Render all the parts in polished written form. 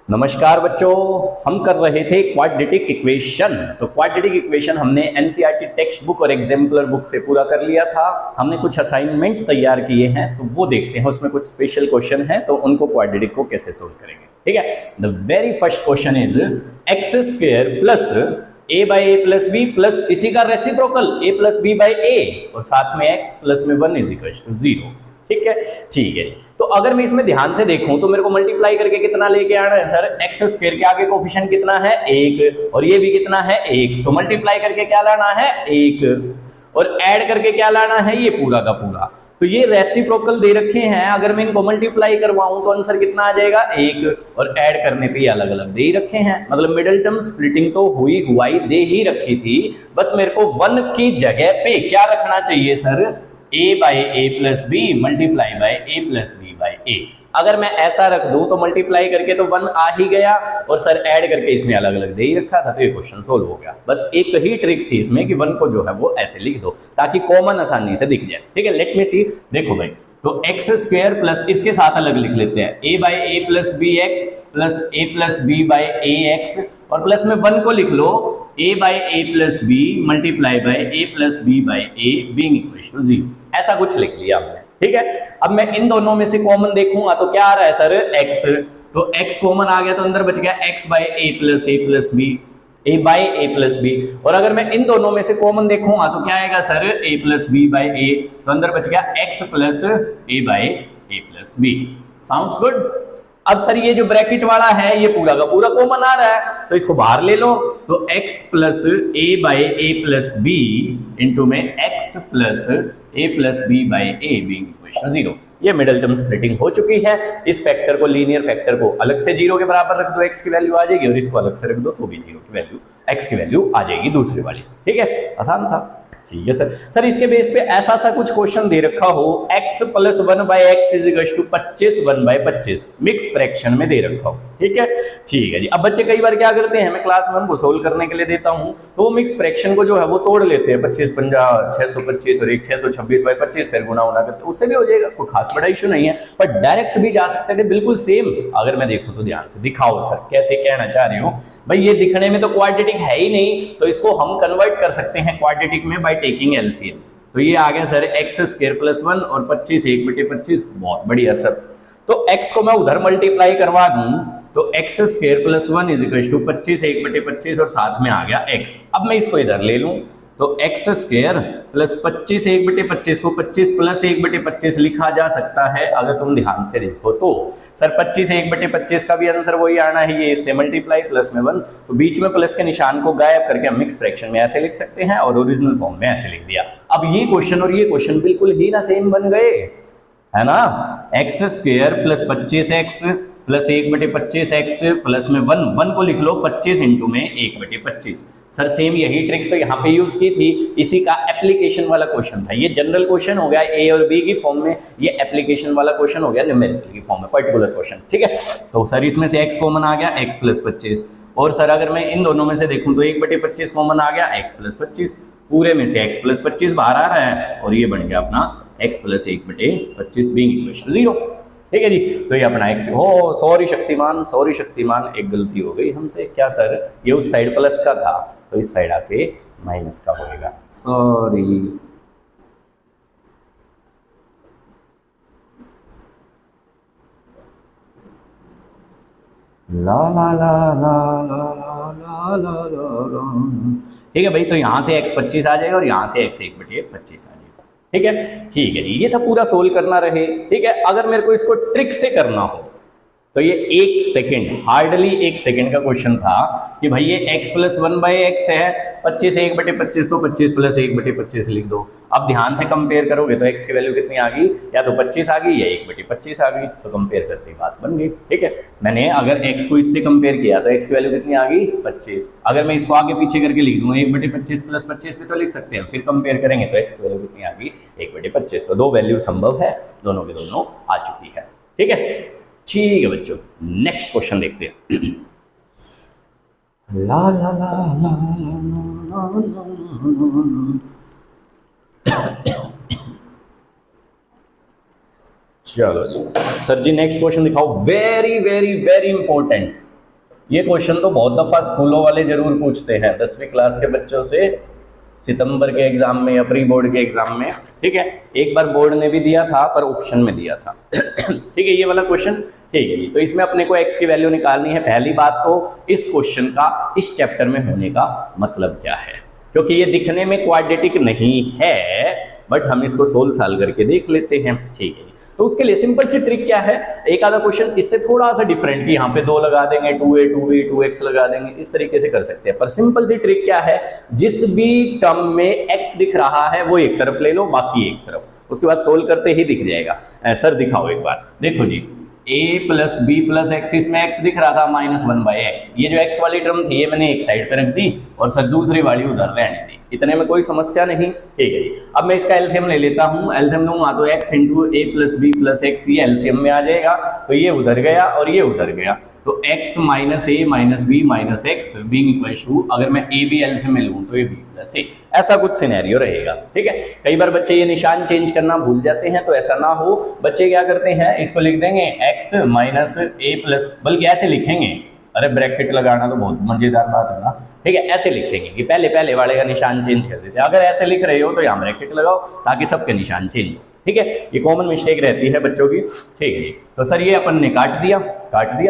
नमस्कार बच्चों, हम कर रहे थे क्वाड्रेटिक इक्वेशन। तो क्वाड्रेटिक इक्वेशन हमने एनसीईआरटी टेक्स्ट बुक और एग्जाम्पलर बुक से पूरा कर लिया था। हमने कुछ असाइनमेंट तैयार किए हैं, तो वो देखते हैं। उसमें कुछ स्पेशल क्वेश्चन हैं, तो उनको क्वाड्रेटिक को कैसे सोल्व करेंगे। ठीक है, the very first question is x square plus a by a plus b plus इसी का reciprocal a plus b by a और साथ में एक्स प्लस में 1 इज इक्वल टू 0। ठीक है, ठीक है। तो अगर मैं इसमें ध्यान से देखूं तो मेरे को मल्टीप्लाई करके कितना लेके आना है सर? एक्स स्क्वायर के आगे कोफिशिएंट कितना है? 1, और ये भी कितना है? 1। तो मल्टीप्लाई करके क्या लाना है? 1, और ऐड करके क्या लाना है? ये पूरा का पूरा। तो ये रेसिप्रोकल दे रखे हैं, अगर मैं इनको मल्टीप्लाई करवाऊं तो आंसर कितना आ जाएगा? 1, और ऐड करने पे ये अलग अलग दे ही रखे हैं। मतलब मिडिल टर्म स्प्लिटिंग तो हुई दे ही रखी थी, बस मेरे को 1 की जगह पे क्या रखना चाहिए sir? a by a plus b multiply by a plus b by a. अगर मैं ऐसा रख दूं तो मल्टीप्लाई करके तो 1 आ ही गया, और सर ऐड करके इसमें अलग अलग दे ही रखा था, तो ये क्वेश्चन सोल्व हो गया। बस एक ही ट्रिक थी इसमें कि 1 को जो है वो ऐसे लिख दो ताकि कॉमन आसानी से दिख जाए। ठीक है, लेट मी सी। देखो भाई, तो एक्स स्क्वायर प्लस इसके साथ अलग लिख लेते हैं, a by a plus b x plus a plus b by a x, और प्लस में 1 को लिख लो a by a plus b multiply by a plus b by a being equal to 0। ऐसा कुछ लिख लिया हमने। ठीक है, अब मैं इन दोनों में से कॉमन देखूंगा तो क्या आ रहा है सर? x। तो x कॉमन आ गया तो अंदर बच गया x by a plus b, a by a plus b. और अगर मैं इन दोनों में से कॉमन देखूंगा तो क्या आएगा sir? a plus b by a, तो अंदर बच गया x plus a by a plus b. Sounds good. अब सर ये जो ब्रैकेट वाला है ये पूरा का पूरा कॉमन आ रहा है, तो इसको बाहर ले लो। तो x plus a by a plus b into में x plus a plus b by a being equal to 0। ये मिडिल टर्म स्प्लिटिंग हो चुकी है। इस फैक्टर को, लीनियर फैक्टर को अलग से 0 के बराबर रख दो, x की वैल्यू आ जाएगी, और इसको अलग से रख दो तो भी 0 की वैल्यू, x की वैल्यू आ जाएगी दूसरी वाली। ठीक है, आसान था। ठीक है सर। सर इसके बेस पे ऐसा सा कुछ क्वेश्चन दे रखा हो, x plus 1 by x is equal to 25 1 by 25 mix fraction में दे रखा हो। ठीक है, ठीक है जी। अब बच्चे कई बार क्या करते हैं, मैं क्लास 1 को सोल्व करने के लिए देता हूं तो वो मिक्स फ्रैक्शन को जो है वो तोड़ लेते हैं, 25 50 625 और एक 626 बाई 25, फिर गुना होना करते, उससे भी हो जाएगा, कोई खास बड़ा इशू नहीं है। पर डायरेक्ट भी जा सकते थे, बिल्कुल सेम। अगर मैं देखूं तो ध्यान से दिखाओ सर कैसे कहना चाह रहे हो। भाई ये दिखने में तो क्वाड्रेटिक है ही नहीं, तो इसको हम कन्वर्ट कर सकते हैं क्वाड्रेटिक में बाय टेकिंग एलसीएम। तो ये आ गया सर एक्स स्क्वायर प्लस 1 और 25 1 बटे 25। बहुत बढ़िया सर। तो x को मैं उधर मल्टीप्लाई करवा दूं तो x square plus 1 is equal to 25 1 बटे 25 और साथ में आ गया x। अब मैं इसको इधर ले लूं तो एक्स स्क्वायर प्लस 25 1 बटे 25 को 25 प्लस 1 बटे 25 लिखा जा सकता है, अगर तुम ध्यान से देखो तो। सर 25 1 बटे 25 का भी आंसर वही आना है, ये इससे मल्टीप्लाई प्लस में 1, तो बीच में प्लस के निशान को गायब करके हम मिक्स फ्रैक्शन में ऐसे लिख सकते हैं, और ओरिजिनल फॉर्म में ऐसे लिख दिया। अब ये क्वेश्चन और ये क्वेश्चन बिल्कुल ही ना सेम बन गए, है ना? X square plus 25x plus 1 बटे 25x प्लस में 1 को लिख लो 25 इंटू में 1 बटे 25। सर सेम यही ट्रिक तो यहाँ पे यूज की थी, इसी का एप्लीकेशन वाला क्वेश्चन था। ये जनरल क्वेश्चन हो गया ए और बी की फॉर्म में, ये एप्लीकेशन वाला क्वेश्चन हो गया न्यूमेरिकल की फॉर्म में, पर्टिकुलर क्वेश्चन। ठीक है, तो सर इसमें से x कॉमन आ गया, x प्लस 25, और सर अगर मैं इन दोनों में से देखूं तो 1 बटे 25 कॉमन आ गया, x प्लस 25, पूरे में से x प्लस 25 बाहर आ रहा है, और ये बन गया अपना x प्लस 1 बटे 25 बीइंग इक्वल टू 0। ठीक है जी, तो ये अपना x। हो सॉरी शक्तिमान, एक गलती हो गई हमसे। क्या सर? ये उस साइड प्लस का था तो इस साइड आके माइनस का होएगा, सॉरी। ला ला ला ला ला ला ला ला। ठीक है भाई, तो यहां से x 25 आ जाएगा और यहां से x 1 बटे 25 आ जाएगा। ठीक है, ठीक है जी। ये था पूरा सोल्व करना रहे। ठीक है, अगर मेरे को इसको ट्रिक से करना हो तो ये 1 सेकेंड, हार्डली 1 सेकेंड का क्वेश्चन था कि भाई ये x प्लस 1 बाई एक्स है, 25 1 बटे 25 को 25 प्लस 1 बटे 25 लिख दो। अब ध्यान से कंपेयर करोगे तो x की वैल्यू कितनी आ गई? या तो 25 आ गई या 1 बटे 25 आ गई, तो कंपेयर करते ही बात बन गई। ठीक है, मैंने अगर x को इससे कंपेयर किया तो x की वैल्यू कितनी आ गई? 25। अगर मैं इसको आगे पीछे करके लिख दूँ 1 बटे 25 प्लस 25 भी तो लिख सकते हैं, फिर कंपेयर करेंगे तो x की वैल्यू कितनी आ गई? 1 बटे 25। तो दो वैल्यू संभव है, दोनों के दोनों आ चुकी है। ठीक है, ठीक है बच्चों, नेक्स्ट क्वेश्चन देखते हैं। ला ला ला ला ला चलो जी सर जी, नेक्स्ट क्वेश्चन दिखाओ। वेरी वेरी वेरी इंपॉर्टेंट, ये क्वेश्चन तो बहुत दफ़ा स्कूलों वाले जरूर पूछते हैं 10वीं क्लास के बच्चों से, सितंबर के एग्जाम में या प्री बोर्ड के एग्जाम में। ठीक है, एक बार बोर्ड ने भी दिया था पर ऑप्शन में दिया था। ठीक है, ये वाला क्वेश्चन। ठीक है जी, तो इसमें अपने को x की वैल्यू निकालनी है। पहली बात तो इस क्वेश्चन का इस चैप्टर में होने का मतलब क्या है, क्योंकि ये दिखने में क्वाड्रेटिक नहीं है, बट हम इसको सोल्व साल करके देख लेते हैं। ठीक है, तो उसके लिए सिंपल सी ट्रिक क्या है, एक आधा क्वेश्चन इससे थोड़ा सा डिफरेंट कि यहाँ पे 2 लगा देंगे, 2a 2b 2x लगा देंगे, इस तरीके से कर सकते हैं। पर सिंपल सी ट्रिक क्या है, जिस भी टर्म में x दिख रहा है वो एक तरफ ले लो, बाकी एक तरफ, उसके बाद सोल्व करते ही दिख जाएगा। सर दिखाओ एक बार, देखो जी, a plus b plus x, इसमें x दिख रहा था -1/x, ये जो x वाली टर्म थी ये मैंने एक साइड पे रख दी और सर दूसरी वाली उधर रहने दी, इतने में कोई समस्या नहीं। ठीक है जी, अब मैं इसका एलसीएम ले लेता हूँ। एलसीएम लूंगा तो x इंटू ए प्लस बी प्लस एक्स, ये एलसीएम में आ जाएगा, तो ये उधर गया और ये उधर गया, तो x minus a minus b minus x being equal to, अगर मैं ए बी एलसीएम में लूँ तो ये b प्लस ए, ऐसा कुछ सिनेरियो रहेगा। ठीक है, कई बार बच्चे ये निशान चेंज करना भूल जाते हैं, तो ऐसा ना हो, बच्चे क्या करते हैं, इसको लिख देंगे x माइनस ए प्लस, बल्कि ऐसे लिखेंगे, अरे ब्रैकेट लगाना तो बहुत मजेदार बात है ना। ठीक है, ऐसे लिखेंगे कि पहले वाले का निशान चेंज कर देते हैं। अगर ऐसे लिख रहे हो तो यहाँ ब्रैकेट लगाओ ताकि सबके निशान चेंज हो। ठीक है, ये कॉमन मिस्टेक रहती है बच्चों की। ठीक है जी, तो सर ये अपन ने काट दिया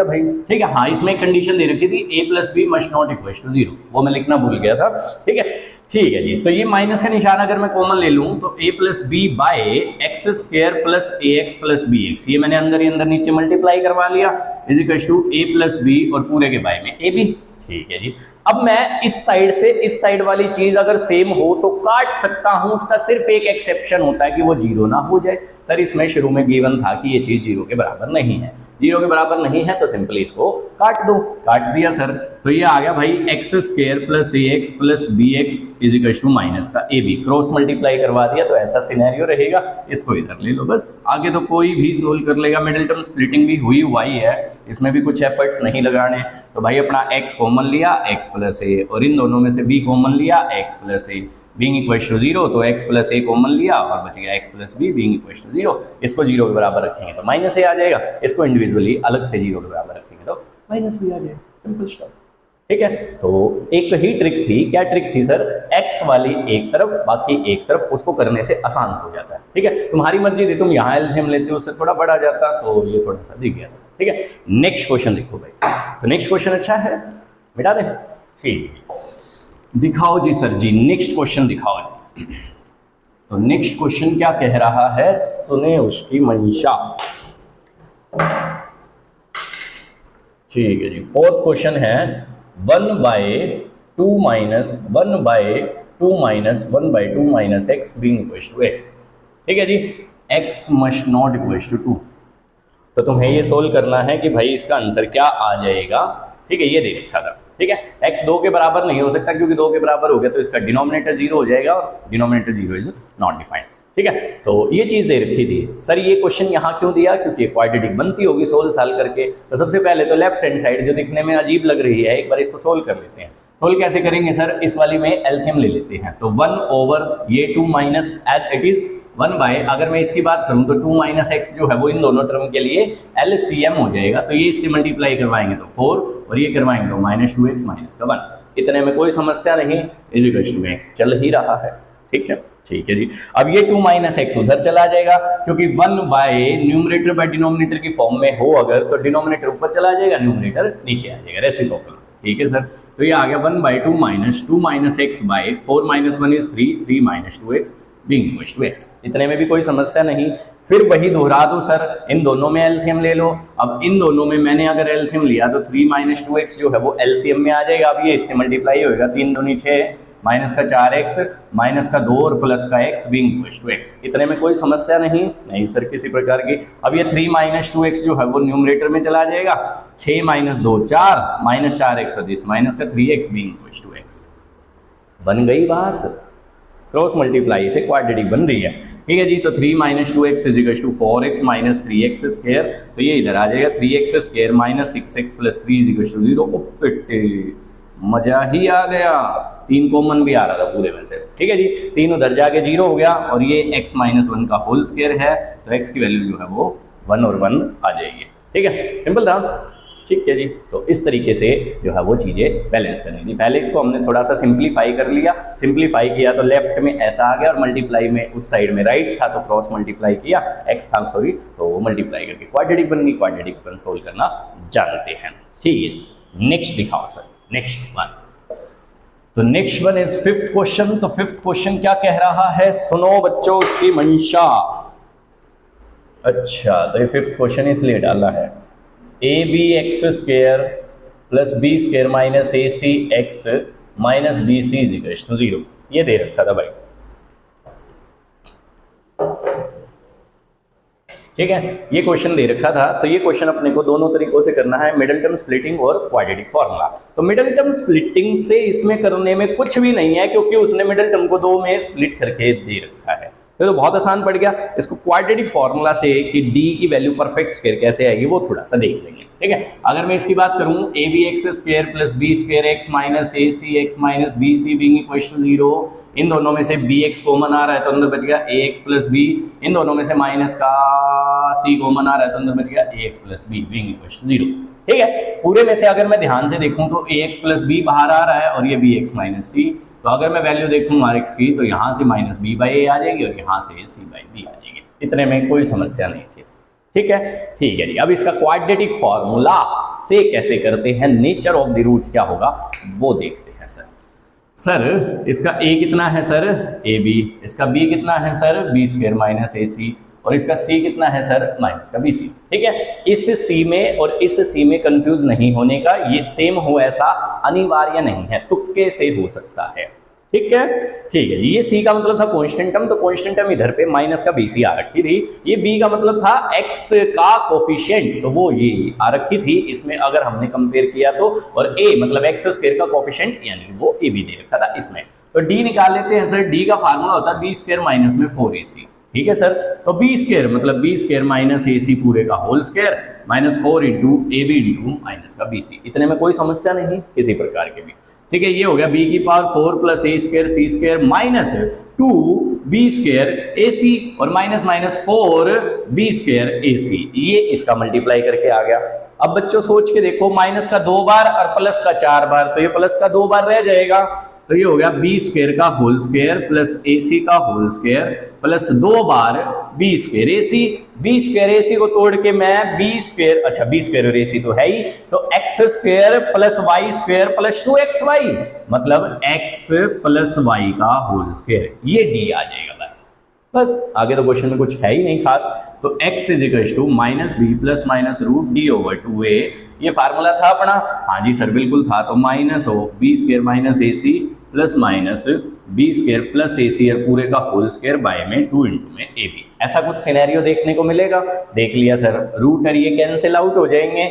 भाई। ठीक है, हाँ, इसमें कंडीशन दे रखी थी a plus b must not equal to 0, वो मैं लिखना भूल गया था। ठीक है जी, तो ये माइनस का निशान अगर मैं कॉमन ले लूं तो a plus b by x square plus a x plus b x, ये मैंने अंदर ही अंदर नीचे मल्टीप्लाई करवा लिया, is equal to a plus b और पूरे के बाय में ए बी। ठीक है जी, अब मैं इस साइड से इस साइड वाली चीज अगर सेम हो तो काट सकता हूं, उसका सिर्फ एक एक्सेप्शन होता है कि वो 0 ना हो जाए। सर इसमें शुरू में गिवन था कि ये चीज 0 के बराबर नहीं है, 0 के बराबर नहीं है तो सिंपली इसको काट दो, काट दिया सर, तो ये आ गया भाई x square plus a x plus b x is equal to minus का ए बी, क्रॉस मल्टीप्लाई करवा दिया, तो ऐसा सिनेरियो रहेगा। इसको इधर ले लो बस, आगे तो कोई भी सोल्व कर लेगा। मिडिल टर्म स्प्लिटिंग भी हुई है, इसमें भी कुछ एफर्ट्स नहीं लगाने। तो भाई अपना x कॉमन लिया, x प्लस ए, और इन दोनों में से b कॉमन लिया, x plus a being equal to 0, तो x प्लस ए कॉमन लिया और बच गया x plus b being equal to 0। इसको 0 के बराबर रखेंगे तो माइनस ए आ जाएगा, इसको इंडिविजुअली अलग से 0 के बराबर रखेंगे तो माइनस बी आ जाएगा, सिंपल स्टफ। ठीक है, तो एक ही ट्रिक थी, क्या ट्रिक थी सर, x वाली एक तरफ बाकी एक तरफ, उसको करने से आसान हो जाता है। ठीक है, तुम्हारी मर्जी थी, तुम यहाँ एलसीएम लेते हो उससे थोड़ा बड़ा जाता, तो ये थोड़ा सा दिख गया था। ठीक है, नेक्स्ट क्वेश्चन देखो भाई, तो नेक्स्ट क्वेश्चन अच्छा है, मिटा दें। ठीक, दिखाओ जी सर जी, नेक्स्ट क्वेश्चन दिखाओ जी। तो नेक्स्ट क्वेश्चन क्या कह रहा है, सुने उसकी मंशा। ठीक है जी, फोर्थ क्वेश्चन है 1/2 minus 1/2 minus 1/2 minus x being equal to x. ठीक है जी, x must not equal to 2, तो तुम्हें ये सोल्व करना है कि भाई इसका आंसर क्या आ जाएगा। ठीक है, ये दे रखा था। ठीक है, x 2 के बराबर नहीं हो सकता, क्योंकि 2 के बराबर हो गया तो इसका डिनोमिनेटर 0 हो जाएगा और डिनोमिनेटर 0 इज नॉट डिफाइंड। ठीक है, तो ये चीज दे रखी थी। सर ये क्वेश्चन यहाँ क्यों दिया, क्योंकि क्वाड्रेटिक बनती होगी सोल्व साल करके। तो सबसे पहले तो लेफ्ट हैंड साइड जो दिखने में अजीब लग रही है, एक बार इसको सोल्व कर लेते हैं। सोल्व कैसे करेंगे सर, इस वाली में एलसीएम ले लेते हैं, तो 1 ओवर ये 2 minus as it is 1 by, अगर मैं इसकी बात करूं तो 2 माइनस एक्स जो है वो इन दोनों टर्म के लिए एलसीएम हो जाएगा, तो ये इससे मल्टीप्लाई करवाएंगे तो 4 और ये करवाएंगे तो -2x माइनस का 1, इतने में कोई समस्या नहीं, इज इक्वल टू x चल ही रहा है। ठीक है, ठीक है जी, अब ये 2 माइनस एक्स उधर चला जाएगा, क्योंकि 1 बाय न्यूमरेटर बाय डिनोमिनेटर की फॉर्म में हो अगर, तो डिनोमिनेटर ऊपर चला जाएगा, न्यूमरेटर नीचे आ जाएगा, रेसिप्रोकल। ठीक है सर, तो ये आ गया 1/2 minus 2 minus x by 4 minus 1 is 3, 3 minus 2x being equal to x, इतने में भी कोई समस्या नहीं। फिर वही दोहरा दो सर, इन दोनों में एलसीएम ले लो। अब इन दोनों में मैंने अगर एलसीएम लिया तो 3 माइनस 2x जो है वो एलसीएम में आ जाएगा, अब ये इससे मल्टीप्लाई होएगा, 3 दूनी 6 माइनस का 4x माइनस का 2 और प्लस का x being equal to x, इतने में कोई समस्या नहीं सर किसी प्रकार की। अब ये 3 माइनस 2x जो है वो न्यूमरेटर में चला जाएगा, 6 माइनस 2 4 माइनस 4x माइनस का 3x being equal to x, बन गई बात, क्रॉस मल्टीप्लाई से क्वाड्रेटिक बन रही है। ठीक है जी, तो 3 minus 2x is equal to 4x minus 3x square, तो ये इधर आ जाएगा 3x square minus 6x plus 3 is equal to 0। ओ पिट्टे, मजा ही आ गया, 3 कॉमन भी आ रहा था पूरे में से। ठीक है जी, 3 उधर जाके 0 हो गया और ये x माइनस 1 का होल स्क्वायर है, तो x की वैल्यू जो है वो 1 और 1 आ जाएगी। ठीक है, सिंपल था। ठीक है जी। तो इस तरीके से जो है वो चीज़ें बैलेंस करनी थी। पहले इसको हमने थोड़ा सा सिंप्लीफाई कर लिया, सिंप्लीफाई किया तो लेफ्ट में ऐसा आ गया और मल्टीप्लाई में उस साइड में राइट था तो क्रॉस मल्टीप्लाई किया, एक्स था सॉरी, तो वो मल्टीप्लाई करके क्वाड्रेटिक बन गई। क्वाड्रेटिक अपन सोल्व करना जानते हैं, ठीक है। नेक्स्ट दिखाओ सर, नेक्स्ट वन। तो next one is fifth question. तो फिफ्थ क्वेश्चन क्या कह रहा है, सुनो बच्चों उसकी मंशा। अच्छा, तो ये फिफ्थ क्वेश्चन इसलिए डाला है, a b x square plus b square minus a c x minus b c is equal to 0, ये दे रखा था भाई, ठीक है। ये क्वेश्चन दे रखा था, तो ये क्वेश्चन अपने को दोनों तरीकों से करना है, मिडिल टर्म स्प्लिटिंग और क्वाड्रेटिक फॉर्मूला। तो मिडिल टर्म स्प्लिटिंग से इसमें करने में कुछ भी नहीं है, क्योंकि उसने मिडिल टर्म को दो में स्प्लिट करके दे रखा है, तो बहुत आसान पड़ गया। इसको क्वाड्रेटिक फॉर्मूला से कि डी की वैल्यू परफेक्ट स्क्वायर कैसे आएगी वो थोड़ा सा देख लेंगे, ठीक है। अगर मैं इसकी बात करूं, a b x square plus b square x minus a c x minus b c being equal to 0, इन दोनों में से बी एक्स कॉमन आ रहा है तो अंदर बच गया ए एक्स प्लस बी, इन दोनों में से माइनस का सी कॉमन आ रहा है तो अंदर बच गया a x plus b being equal to 0, ठीक है। पूरे में से अगर मैं ध्यान से देखूं तो ए एक्स प्लस बी बाहर आ रहा है और ये बी एक्स माइनस सी, तो अगर मैं वैल्यू देखूं आर एक्स की तो यहाँ से माइनस बी बाई ए आ जाएगी और यहाँ से सी बाई बी आ जाएगी, इतने में कोई समस्या नहीं थी, ठीक है। ठीक है जी, अब इसका क्वाड्रेटिक फॉर्मूला से कैसे करते हैं, नेचर ऑफ द रूट्स क्या होगा वो देखते हैं सर। सर इसका ए कितना है सर, ए बी, इसका बी कितना है sir, B square minus a सी, और इसका सी कितना है सर, माइनस का बी सी, ठीक है। इस सी में और इस सी में कंफ्यूज नहीं होने का, ये सेम हो ऐसा अनिवार्य नहीं है, तुक्के से हो सकता है, ठीक है। ठीक है जी, ये सी का मतलब था कांस्टेंट टर्म, तो कांस्टेंट टर्म इधर पे माइनस का बी सी आ रखी थी, ये बी का मतलब था एक्स का कोफिशिएंट, तो वो ये आ रखी थी इसमें अगर हमने कंपेयर किया तो, और ए मतलब एक्स स्क्वायर का कोफिशिएंट यानी वो ए बी दे रखा था इसमें। तो डी निकाल लेते हैं सर, डी का फार्मूला होता है बी स्क्वायर माइनस में 4ac, ठीक है सर। तो बी स्क्वायर मतलब b square minus a c पूरे का whole square minus 4 into a b into minus का बी सी, इतने में कोई समस्या नहीं किसी प्रकार के भी, ठीक है। ये हो गया बी की power 4 plus A square C square minus 2 B square a सी और minus minus 4 B square a c, ये इसका मल्टीप्लाई करके आ गया। अब बच्चों सोच के देखो, माइनस का 2 बार और प्लस का 4 बार, तो ये प्लस का 2 बार रह जाएगा, तो ये हो गया बी स्क्वायर का whole square plus a c का होल स्क्वायर प्लस 2 बार b square a c. B square a c को तोड़ के मैं बी स्क्वायर, अच्छा बी स्क्वायर और ए सी तो है ही, तो x square plus y square plus 2xy मतलब एक्स प्लस वाई का होल स्क्वायर, ये डी आ जाएगा बस आगे तो क्वेश्चन में कुछ है ही नहीं खास। तो x is equal to minus b plus minus root d over 2a, ये फार्मूला था अपना, हाँ जी सर बिल्कुल था। तो minus of b square minus a c plus minus b square plus a c पूरे का होल स्क्वायर बाय में 2 इंटू में ए बी, ऐसा कुछ सिनेरियो देखने को मिलेगा। देख लिया सर, रूट और ये कैंसिल आउट हो जाएंगे,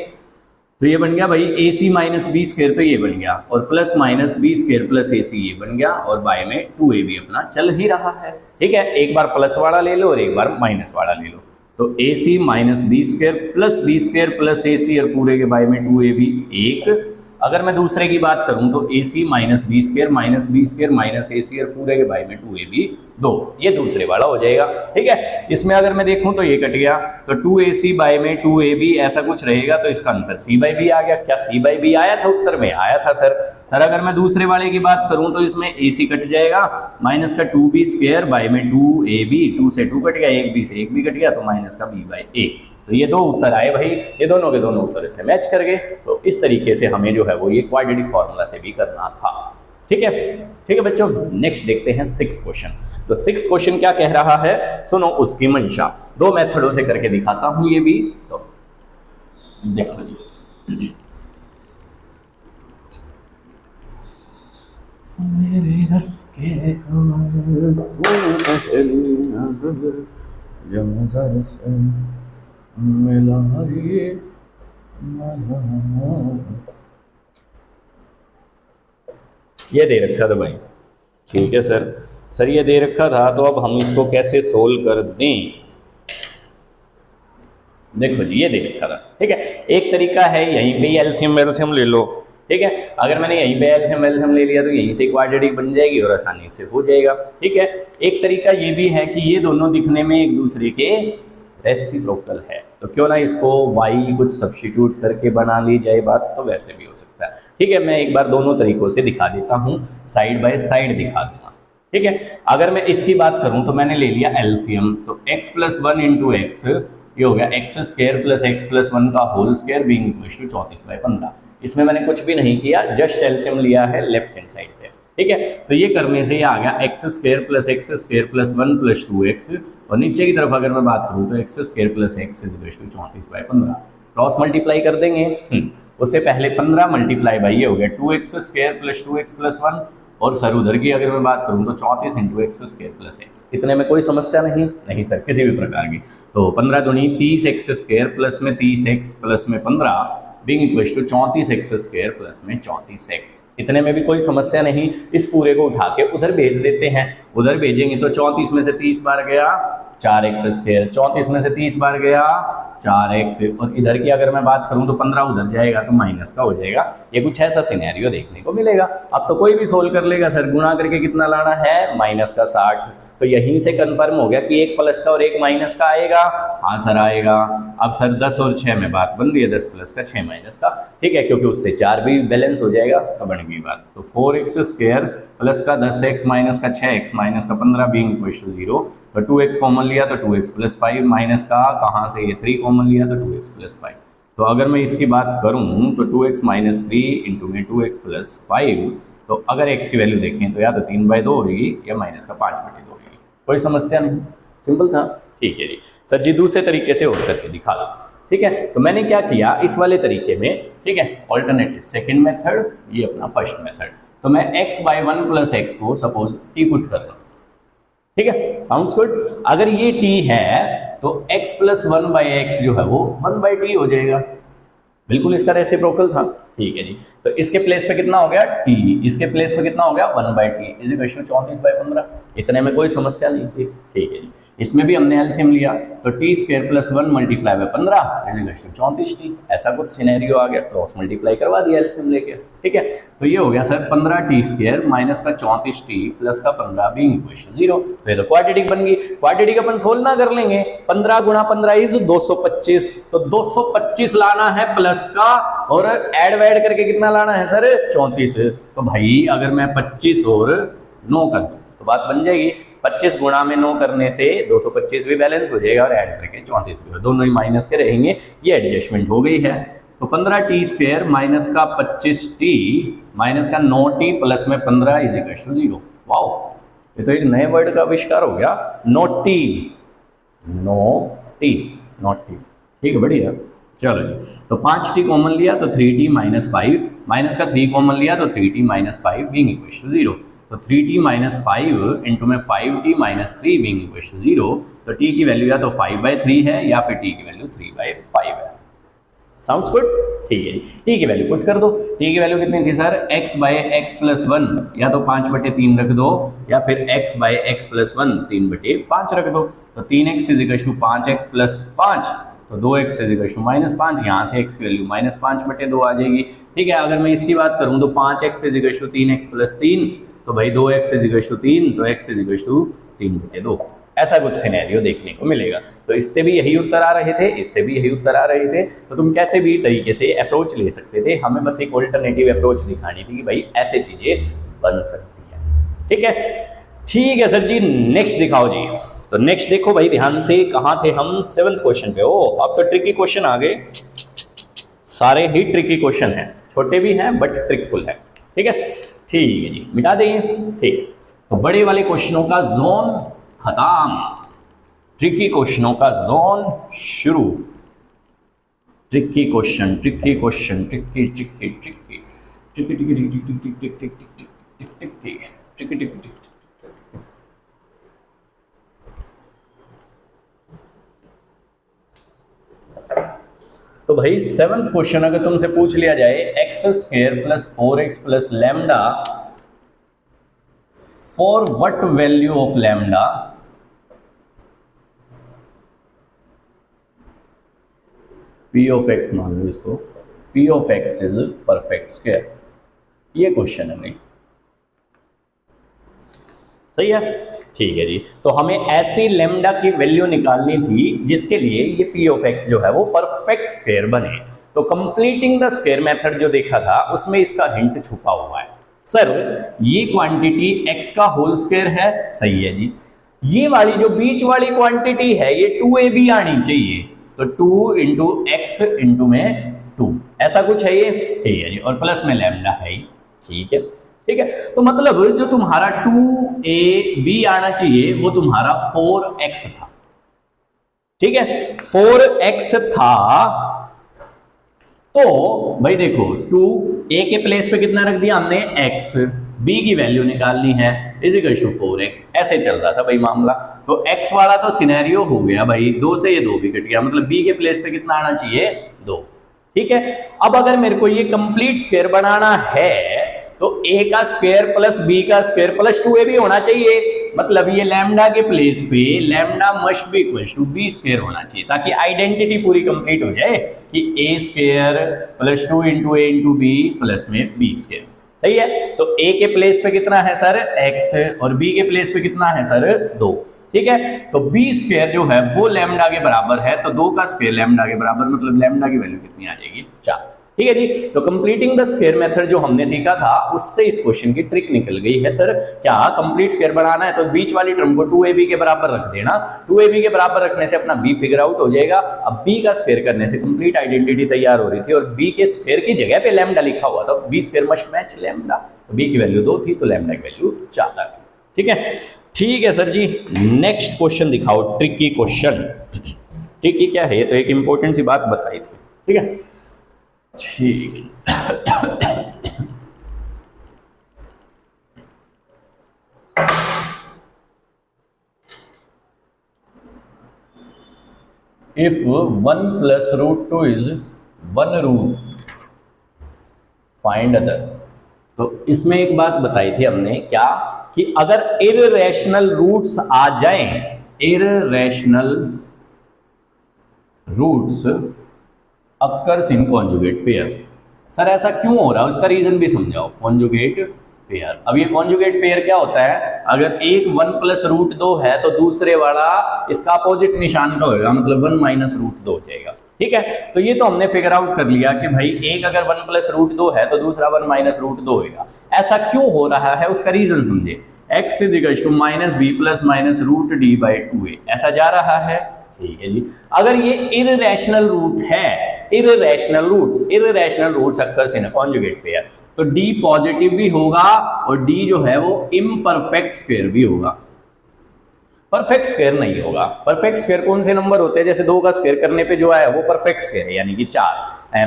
तो ये बन गया भाई a c minus b square, तो ये बन गया, और plus minus b square plus a c ये बन गया, और बाय में 2ab अपना चल ही रहा है, ठीक है। एक बार प्लस वाला ले लो और एक बार माइनस वाला ले लो, तो ए c minus b square plus a सी और पूरे के बाय में 2ab एक। अगर मैं दूसरे की बात करूं तो ए c minus b square minus a सी और पूरे के बाय में 2ab 2, ये दूसरे वाला हो जाएगा, ठीक है। इसमें अगर मैं देखूं तो ये कट गया, तो 2ac बाय में 2ab ऐसा कुछ रहेगा, तो इसका आंसर c बाई बी आ गया। क्या c बाई बी आया था उत्तर में? आया था सर। अगर मैं दूसरे वाले की बात करूं तो इसमें ac कट जाएगा, माइनस का 2b स्क्वायर बाय में 2ab, 2 से 2 कट गया, 1b से 1b कट गया, तो माइनस का b बाई a। तो ये दो उत्तर आए भाई, ये दोनों के दोनों उत्तर से मैच कर गए। तो इस तरीके से हमें जो है वो ये क्वाड्रेटिक फॉर्मूला से भी करना था, ठीक है बच्चों। नेक्स्ट देखते हैं 6th क्वेश्चन। तो 6th क्वेश्चन क्या कह रहा है, सुनो उसकी मंशा। दो मेथडों से करके दिखाता हूं ये भी, तो देखो जी। मेरे रस के कमर तू पहली नजर जब नजर से मिला ये मजा, ये दे रखा था भाई, ठीक है सर ये दे रखा था, तो अब हम इसको कैसे सोल्व कर दें। देखो जी ये दे रखा था, ठीक है। एक तरीका है यहीं पे ही एलसीएम ले लो, ठीक है। अगर मैंने यहीं पे एलसीएम ले लिया तो यहीं से क्वाड्रेटिक बन जाएगी और आसानी से हो जाएगा, ठीक है। एक तरीका ये भी है कि ये दोनों दिखने में एक दूसरे के रेसिप्रोकल है। तो क्यों ना इसको y कुछ सब्स्टिट्यूट करके बना ली जाए बात, तो वैसे भी हो सकता है। ठीक है, मैं एक बार दोनों तरीकों से दिखा देता हूँ, साइड बाय साइड दिखा दूंगा। ठीक है, अगर मैं इसकी बात करूं तो मैंने ले लिया एलसीएम, तो x plus one into x, ये हो गया x square plus x plus one का whole square being equal to 34/15। इसमें मैंने कुछ भी नहीं किया, जस्ट एलसीएम लिया है लेफ्ट हैंड साइड पे। ठीक है, तो ये करने से ये आ गया x square plus one plus 2x, और नीचे की तरफ अगर मैं बात करूं तो x square plus x is equal to 34/15। Cross multiply कर देंगे, उससे पहले 15 मल्टीप्लाई बाई ये हो गया 2x square plus 2x plus 1, और सर उधर की अगर मैं बात करूं तो 34 into x square plus x. इतने में कोई समस्या नहीं सर किसी भी प्रकार की। तो 15 दूनी 30 एक्स स्क्र प्लस में 30 एक्स प्लस में 15 being equal to 34 x square plus में 34 एक्स। इतने में भी कोई समस्या नहीं। इस पूरे को उठा के उधर भेज देते हैं, उधर भेजेंगे तो 34 में से 30 बार गया 4x स्क्र, 34 में से 30 बार गया 4x, और इधर की अगर मैं बात करूं तो 15 उधर जाएगा तो माइनस का हो जाएगा। ये कुछ ऐसा सिनेरियो देखने को मिलेगा। अब तो कोई भी सोल्व कर लेगा सर, गुणा करके कितना लाना है, माइनस का 60। तो यहीं से कंफर्म हो गया कि एक प्लस का और एक माइनस का आएगा। हाँ सर आएगा। अब सर 10 और 6 में बात बन रही है, 10 प्लस का 6 माइनस का। ठीक है, क्योंकि उससे 4 भी बैलेंस हो जाएगा तो बन गई बात। तो 4x स्क्र प्लस का 10x माइनस का 6x माइनस का 15 बीइंग इक्वल टू 0। तो 2x कॉमन लिया तो 2x प्लस 5 माइनस का कहाँ से, ये 3 कॉमन लिया तो 2x प्लस 5। तो अगर मैं इसकी बात करूं तो 2x माइनस 3 इंटू में 2x प्लस 5, तो अगर x की वैल्यू देखें तो या तो 3/2 होगी या माइनस का 5/2 होगी। कोई समस्या नहीं, सिंपल था। ठीक है जी सर जी, दूसरे तरीके से और करके दिखा दो। ठीक है, तो मैंने क्या किया इस वाले तरीके में, ठीक है, ऑल्टरनेटिव सेकंड मेथड, ये अपना फर्स्ट मेथड। तो मैं x बाई 1 प्लस एक्स को सपोज t पुट कर रहा हूँ। ठीक है, साउंड्स गुड। अगर ये t है तो x प्लस 1 बाई एक्स जो है वो 1/t हो जाएगा, बिल्कुल इसका रेसिप्रोकल था। ठीक है जी, तो इसके प्लेस पे कितना हो गया t, इसके प्लेस पे कितना हो गया 1/t इज इक्वल टू 34/15। इतने में कोई समस्या नहीं थी। ठीक है जी, इसमें भी हमने एलसीएम लिया तो t square plus 1 multiply by 15 is equal to 34t। ऐसा कुछ सिनेरियो आ गया, क्रॉस मल्टीप्लाई करवा दिया एलसीएम लेके। ठीक है, तो ये हो गया सर 15t स्क्र माइनस का 34t प्लस का 15 बीइंग इक्वल टू 0। तो ये तो क्वाड्रेटिक बन गई। क्वाड्रेटिक अपन सोल्व ना कर लेंगे, 15 गुणा 15 इज 225, तो 225 लाना है प्लस का, और ऐड वैड करके कितना लाना है सर 34। तो भाई अगर मैं 25 और 9 कर दूं तो बात बन जाएगी। 25 गुणा में 9 करने से 225 भी बैलेंस हो जाएगा और ऐड करके 34 भी, दोनों ही माइनस के रहेंगे। ये एडजस्टमेंट हो गई है। तो 15t स्क्र माइनस का 25t माइनस का 9t प्लस में 15 इज इक्वल टू 0। वाओ, ये तो एक नए वर्ड का आविष्कार हो गया, नोटी। ठीक है, बढ़िया। चलो जी, तो 5t कॉमन लिया तो 3t माइनस 5 माइनस का 3 कॉमन लिया तो 3t minus 5 being equal to 0। तो 3t माइनस 5 इंटू में 5t minus 3 being equal to 0। तो t की वैल्यू या तो 5/3 है या फिर t की वैल्यू 3/5 है। Sounds good. ठीक है जी, t की वैल्यू पुट कर दो। t की वैल्यू कितनी थी sir, x by x plus 1, या तो 5/3 रख दो या फिर x बाई एक्स प्लस 1 3/5 रख दो। तो 3x is equal to 5x plus 5, तो 2x इज इक्वल टू -5, यहाँ से x की वैल्यू -5/2 आ जाएगी। ठीक है, अगर मैं इसकी बात करूँ तो 5x is equal to 3x plus 3, तो भाई 2x इज इक्वल टू 3, तो x इज इक्वल टू 3/2। ऐसा कुछ सिनेरियो देखने को मिलेगा। तो इससे भी यही उत्तर आ रहे थे, इससे भी यही उत्तर आ रहे थे। तो तुम कैसे भी तरीके से अप्रोच ले सकते थे, हमें बस एक ऑल्टरनेटिव अप्रोच दिखानी थी कि भाई ऐसे चीजें बन सकती हैं। ठीक है सर जी, नेक्स्ट दिखाओ जी। तो नेक्स्ट देखो भाई ध्यान से, कहाँ थे हम, 7th क्वेश्चन पे। ओह, अब तो ट्रिकी क्वेश्चन आ गए, सारे ही ट्रिकी क्वेश्चन हैं, छोटे भी हैं बट ट्रिकफुल है। ठीक है जी, मिटा देंगे। ठीक, तो बड़े वाले क्वेश्चनों का जोन खत्म, ट्रिकी क्वेश्चनों का जोन शुरू। Tricky question, tricky question, tricky tricky tricky tricky tricky tricky tricky tricky tricky tricky tricky. तो भाई 7th क्वेश्चन अगर तुमसे पूछ लिया जाए x square plus 4x plus lambda for what value of lambda, p of x मान लो इसको, p of x is perfect square. ये क्वेश्चन है भाई। सही है, ठीक है जी। तो हमें ऐसी लेमडा की वैल्यू निकालनी थी जिसके लिए ये पी ऑफ एक्स जो है वो परफेक्ट स्क्वायर बने। तो कंप्लीटिंग द स्क्वायर मेथड जो देखा था उसमें इसका हिंट छुपा हुआ है। सर ये क्वांटिटी एक्स का होल स्क्वायर है, सही है जी। ये वाली जो बीच वाली क्वांटिटी है ये 2ab आनी चाहिए, तो 2 इंटू एक्स इंटू में 2 ऐसा कुछ है ये, ठीक है जी। और प्लस में लैम्डा है ही, ठीक है ठीक है। तो मतलब जो तुम्हारा 2ab आना चाहिए वो तुम्हारा 4x था, ठीक है 4x था। तो भाई देखो 2a के प्लेस पे कितना रख दिया हमने x, b की वैल्यू निकालनी है इज इक्वल टू 4x, ऐसे चल रहा था भाई मामला। तो x वाला तो सिनेरियो हो गया भाई, 2 से ये 2 भी कट गया, मतलब b के प्लेस पे कितना आना चाहिए 2, ठीक है। अब अगर मेरे को ये कंप्लीट स्क्वायर बनाना है तो a का स्क्वायर प्लस b का स्क्वायर प्लस 2ab होना चाहिए, मतलब ये लैम्डा के प्लेस पे lambda must be equal to b square होना चाहिए, ताकि आइडेंटिटी पूरी कंप्लीट हो जाए कि a square plus 2 into a into b plus में b स्क्वायर, सही है। तो a के प्लेस पे कितना है सर x और b के प्लेस पे कितना है सर 2, ठीक है। तो b स्क्वायर जो है वो लैम्डा के बराबर है, तो 2 का स्क्वायर लैम्डा के बराबर, मतलब लैम्डा की वैल्यू कितनी आ जाएगी 4, ठीक है जी। तो कंप्लीटिंग द स्क्वायर मेथड जो हमने सीखा था उससे इस क्वेश्चन की ट्रिक निकल गई है। सर क्या कंप्लीट स्क्वायर बनाना है तो बीच वाली टर्म को 2ab के बराबर रख देना, 2ab के बराबर रखने से अपना b फिगर आउट हो जाएगा। अब b का स्क्वायर करने से कंप्लीट आइडेंटिटी तैयार हो रही थी और b के स्क्वायर की जगह पे लैम्डा लिखा हुआ था, b square must match lambda, तो b की वैल्यू 2 थी तो लैम्डा की वैल्यू 4 आ गई, ठीक है। ठीक है सर जी, नेक्स्ट क्वेश्चन दिखाओ, ट्रिकी क्वेश्चन। ट्रिकी क्या है, ये तो एक इंपॉर्टेंट सी बात बताई थी, ठीक है ठीक। If 1 plus root 2 is 1 root, find other। तो इसमें एक बात बताई थी हमने क्या, कि अगर इररेशनल रूट्स आ जाएं, इररेशनल रूट्स अक्कर्स इन कॉन्जुगेट पेयर। सर ऐसा क्यों हो रहा है, उसका रीजन भी समझाओ। कॉन्जुगेट पेयर, अब ये कॉन्जुगेट पेयर क्या होता है, अगर एक 1 प्लस रूट 2 है तो दूसरे वाला इसका अपोजिट निशान का होगा, मतलब 1 माइनस रूट 2 हो जाएगा, ठीक है। तो ये तो हमने फिगर आउट कर लिया कि भाई एक अगर 1 प्लस रूट 2 है तो दूसरा 1 माइनस रूट 2 होगा। ऐसा क्यों हो रहा है उसका रीजन समझे। x is equal to minus b plus minus root d by 2a ऐसा जा रहा है, ठीक है जी। अगर ये इररेशनल रूट है, इररेशनल रूट्स अक्कर्स इन कॉन्जुगेट पेयर, तो d पॉजिटिव भी होगा और d जो है वो इम्परफेक्ट स्क्वायर भी होगा, परफेक्ट स्क्वायर नहीं होगा। परफेक्ट स्क्वायर कौन से नंबर होते हैं, जैसे 2 का स्क्वायर करने पे जो आया वो परफेक्ट स्क्वायर है यानी कि 4,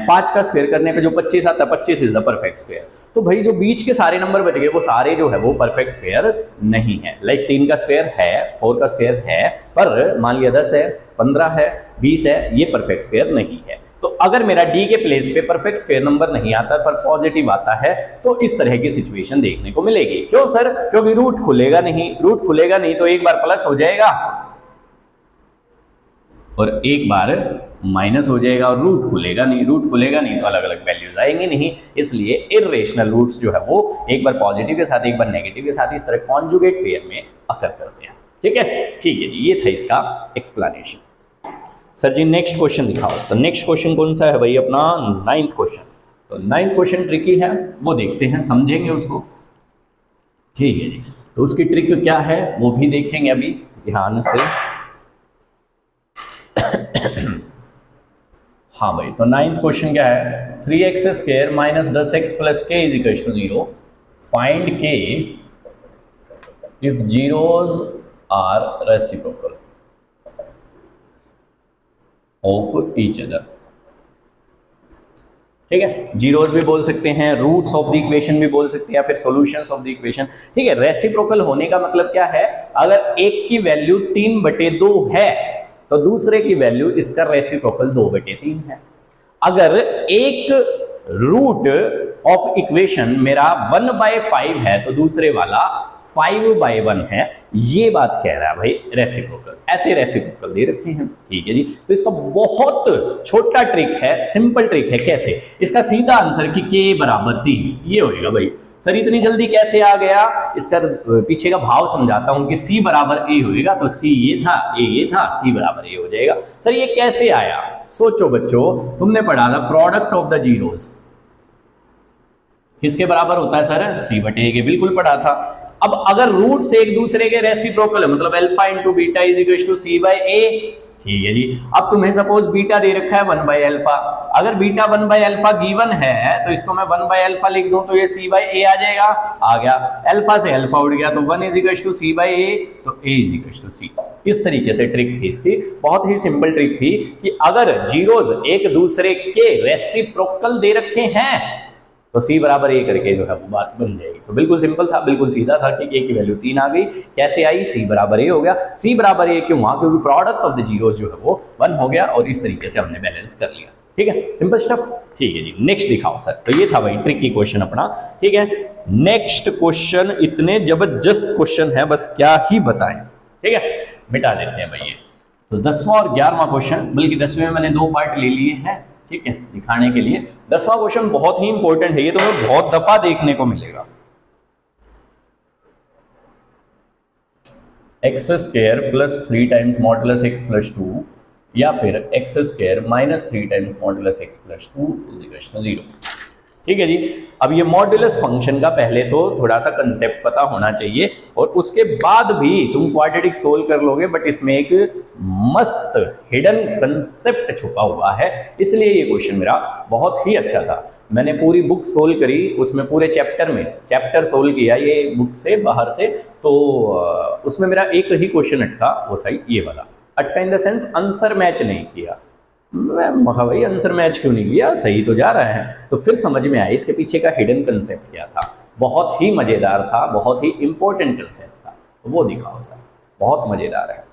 5 का स्क्वायर करने पे जो 25 आता है 25 इज द परफेक्ट स्क्वायर। तो भाई जो बीच के सारे नंबर बच गए वो सारे जो है वो परफेक्ट स्क्वायर नहीं है। लाइक 3 का स्क्वायर है, 4 का स्क्वायर है, पर मान लिया 10 है, 15 है, 20 है, ये परफेक्ट स्क्वायर नहीं है। तो अगर मेरा डी के प्लेस पे परफेक्ट स्क्वायर नंबर नहीं आता पर पॉजिटिव आता है तो इस तरह की सिचुएशन देखने को मिलेगी। क्यों सर, क्योंकि रूट खुलेगा नहीं, रूट खुलेगा नहीं तो एक बार प्लस हो जाएगा और एक बार माइनस हो जाएगा, और रूट खुलेगा नहीं, रूट खुलेगा नहीं तो अलग अलग वैल्यूज आएंगे नहीं। इसलिए इररेशनल रूट्स जो है वो एक बार पॉजिटिव के साथ एक बार नेगेटिव के साथ इस तरह कॉन्जुगेट पेयर में अकर करते हैं, ठीक है ठीक है जी। ये था इसका एक्सप्लेनेशन। सर जी नेक्स्ट क्वेश्चन दिखाओ। तो नेक्स्ट क्वेश्चन कौन सा है भाई, अपना 9th क्वेश्चन। तो 9th क्वेश्चन ट्रिकी है, वो देखते हैं, समझेंगे उसको, ठीक है जी। तो उसकी ट्रिक क्या है वो भी देखेंगे अभी ध्यान से। हाँ भाई, तो 9th क्वेश्चन क्या है, 3x square minus 10x plus k is equal to 0, find k if zeros are reciprocal of each other. ठीक है, जीरोज भी बोल सकते हैं, रूट्स ऑफ द इक्वेशन भी बोल सकते हैं, या फिर सॉल्यूशंस ऑफ द इक्वेशन। ठीक है, रेसिप्रोकल होने का मतलब क्या है, अगर एक की वैल्यू 3/2 है तो दूसरे की वैल्यू इसका रेसिप्रोकल 2/3 है। अगर एक रूट ऑफ इक्वेशन मेरा 1/5 है तो दूसरे वाला 5/1 है, ये बात कह रहा है भाई रेसिप्रोकल। ऐसे रेसिप्रोकल दे रखे हैं, ठीक है जी। तो इसका बहुत छोटा ट्रिक है, सिंपल ट्रिक है। कैसे, इसका सीधा आंसर कि k = 3 ये होएगा भाई। सर इतनी जल्दी कैसे आ गया, इसका पीछे का भाव समझाता हूं कि C बराबर A होएगा, तो C ये था, A ये था, C बराबर A हो जाएगा। सर ये कैसे आया, सोचो बच्चों, तुमने पढ़ा था प्रोडक्ट ऑफ द जीरोस किसके बराबर होता है सर, C बटे A के, बिल्कुल पढ़ा था। अब अगर रूट से एक दूसरे के रेसिप्रोकल है, मतलब alpha into beta is equal to C by A, ठीक है जी। अब तुम्हें सपोज बीटा दे रखा है 1 बाय अल्फा, अगर बीटा 1 बाय अल्फा गिवन है तो इसको मैं 1 बाय अल्फा लिख दूं तो ये C बाय A आ जाएगा, आ गया। अल्फा से अल्फा उड़ गया तो 1 is equal to C by A, तो A is equal to C। इस तरीके से ट्रिक थी इसकी, बहुत ही सिंपल ट्रिक थी कि अगर जीरोज एक दूसरे के रेसिप्रोकल दे रखे हैं तो C बराबर A करके जो है वो बात बन जाएगी। तो बिल्कुल सिंपल था, बिल्कुल सीधा था कि A की वैल्यू 3 आ गई। कैसे आई, C बराबर A हो गया। C बराबर A क्यों हुआ, क्योंकि प्रोडक्ट ऑफ द जीरोस जो है वो 1 हो गया और इस तरीके से हमने बैलेंस कर लिया। ठीक है, सिंपल स्टफ। ठीक है जी, नेक्स्ट दिखाओ सर। तो ये था भाई ट्रिकी क्वेश्चन अपना। ठीक है, नेक्स्ट क्वेश्चन इतने जबरदस्त क्वेश्चन है, बस क्या ही बताएं। ठीक है, मिटा देते हैं भाई ये। तो 10वां और 11वां क्वेश्चन, बल्कि 10वें में मैंने 2 पार्ट ले लिए हैं, ठीक है, दिखाने के लिए। 10वां क्वेश्चन बहुत ही इंपॉर्टेंट है, ये तुम्हें बहुत दफा देखने को मिलेगा। X square plus 3 times modulus x plus 2 या फिर x square minus 3 times modulus x plus 2 is equal to 0। ठीक है जी। अब ये मॉडुलस फंक्शन का पहले तो थोड़ा सा कंसेप्ट पता होना चाहिए और उसके बाद भी तुम क्वाड्रेटिक सोल्व कर लोगे, बट इसमें एक मस्त हिडन कंसेप्ट छुपा हुआ है, इसलिए ये क्वेश्चन मेरा बहुत ही अच्छा था। मैंने पूरी बुक सोल्व करी, उसमें पूरे चैप्टर सोल्व किया ये बुक से बाहर से, तो उसमें मेरा एक ही क्वेश्चन अटका, वो था ये वाला। अटका in the sense answer match नहीं किया। मैं महा भाई आंसर मैच क्यों नहीं किया, सही तो जा रहा है। तो फिर समझ में आया इसके पीछे का हिडन कंसेप्ट क्या था। बहुत ही मजेदार था, बहुत ही इंपॉर्टेंट कंसेप्ट था, तो वो दिखाओ सर, बहुत मजेदार है।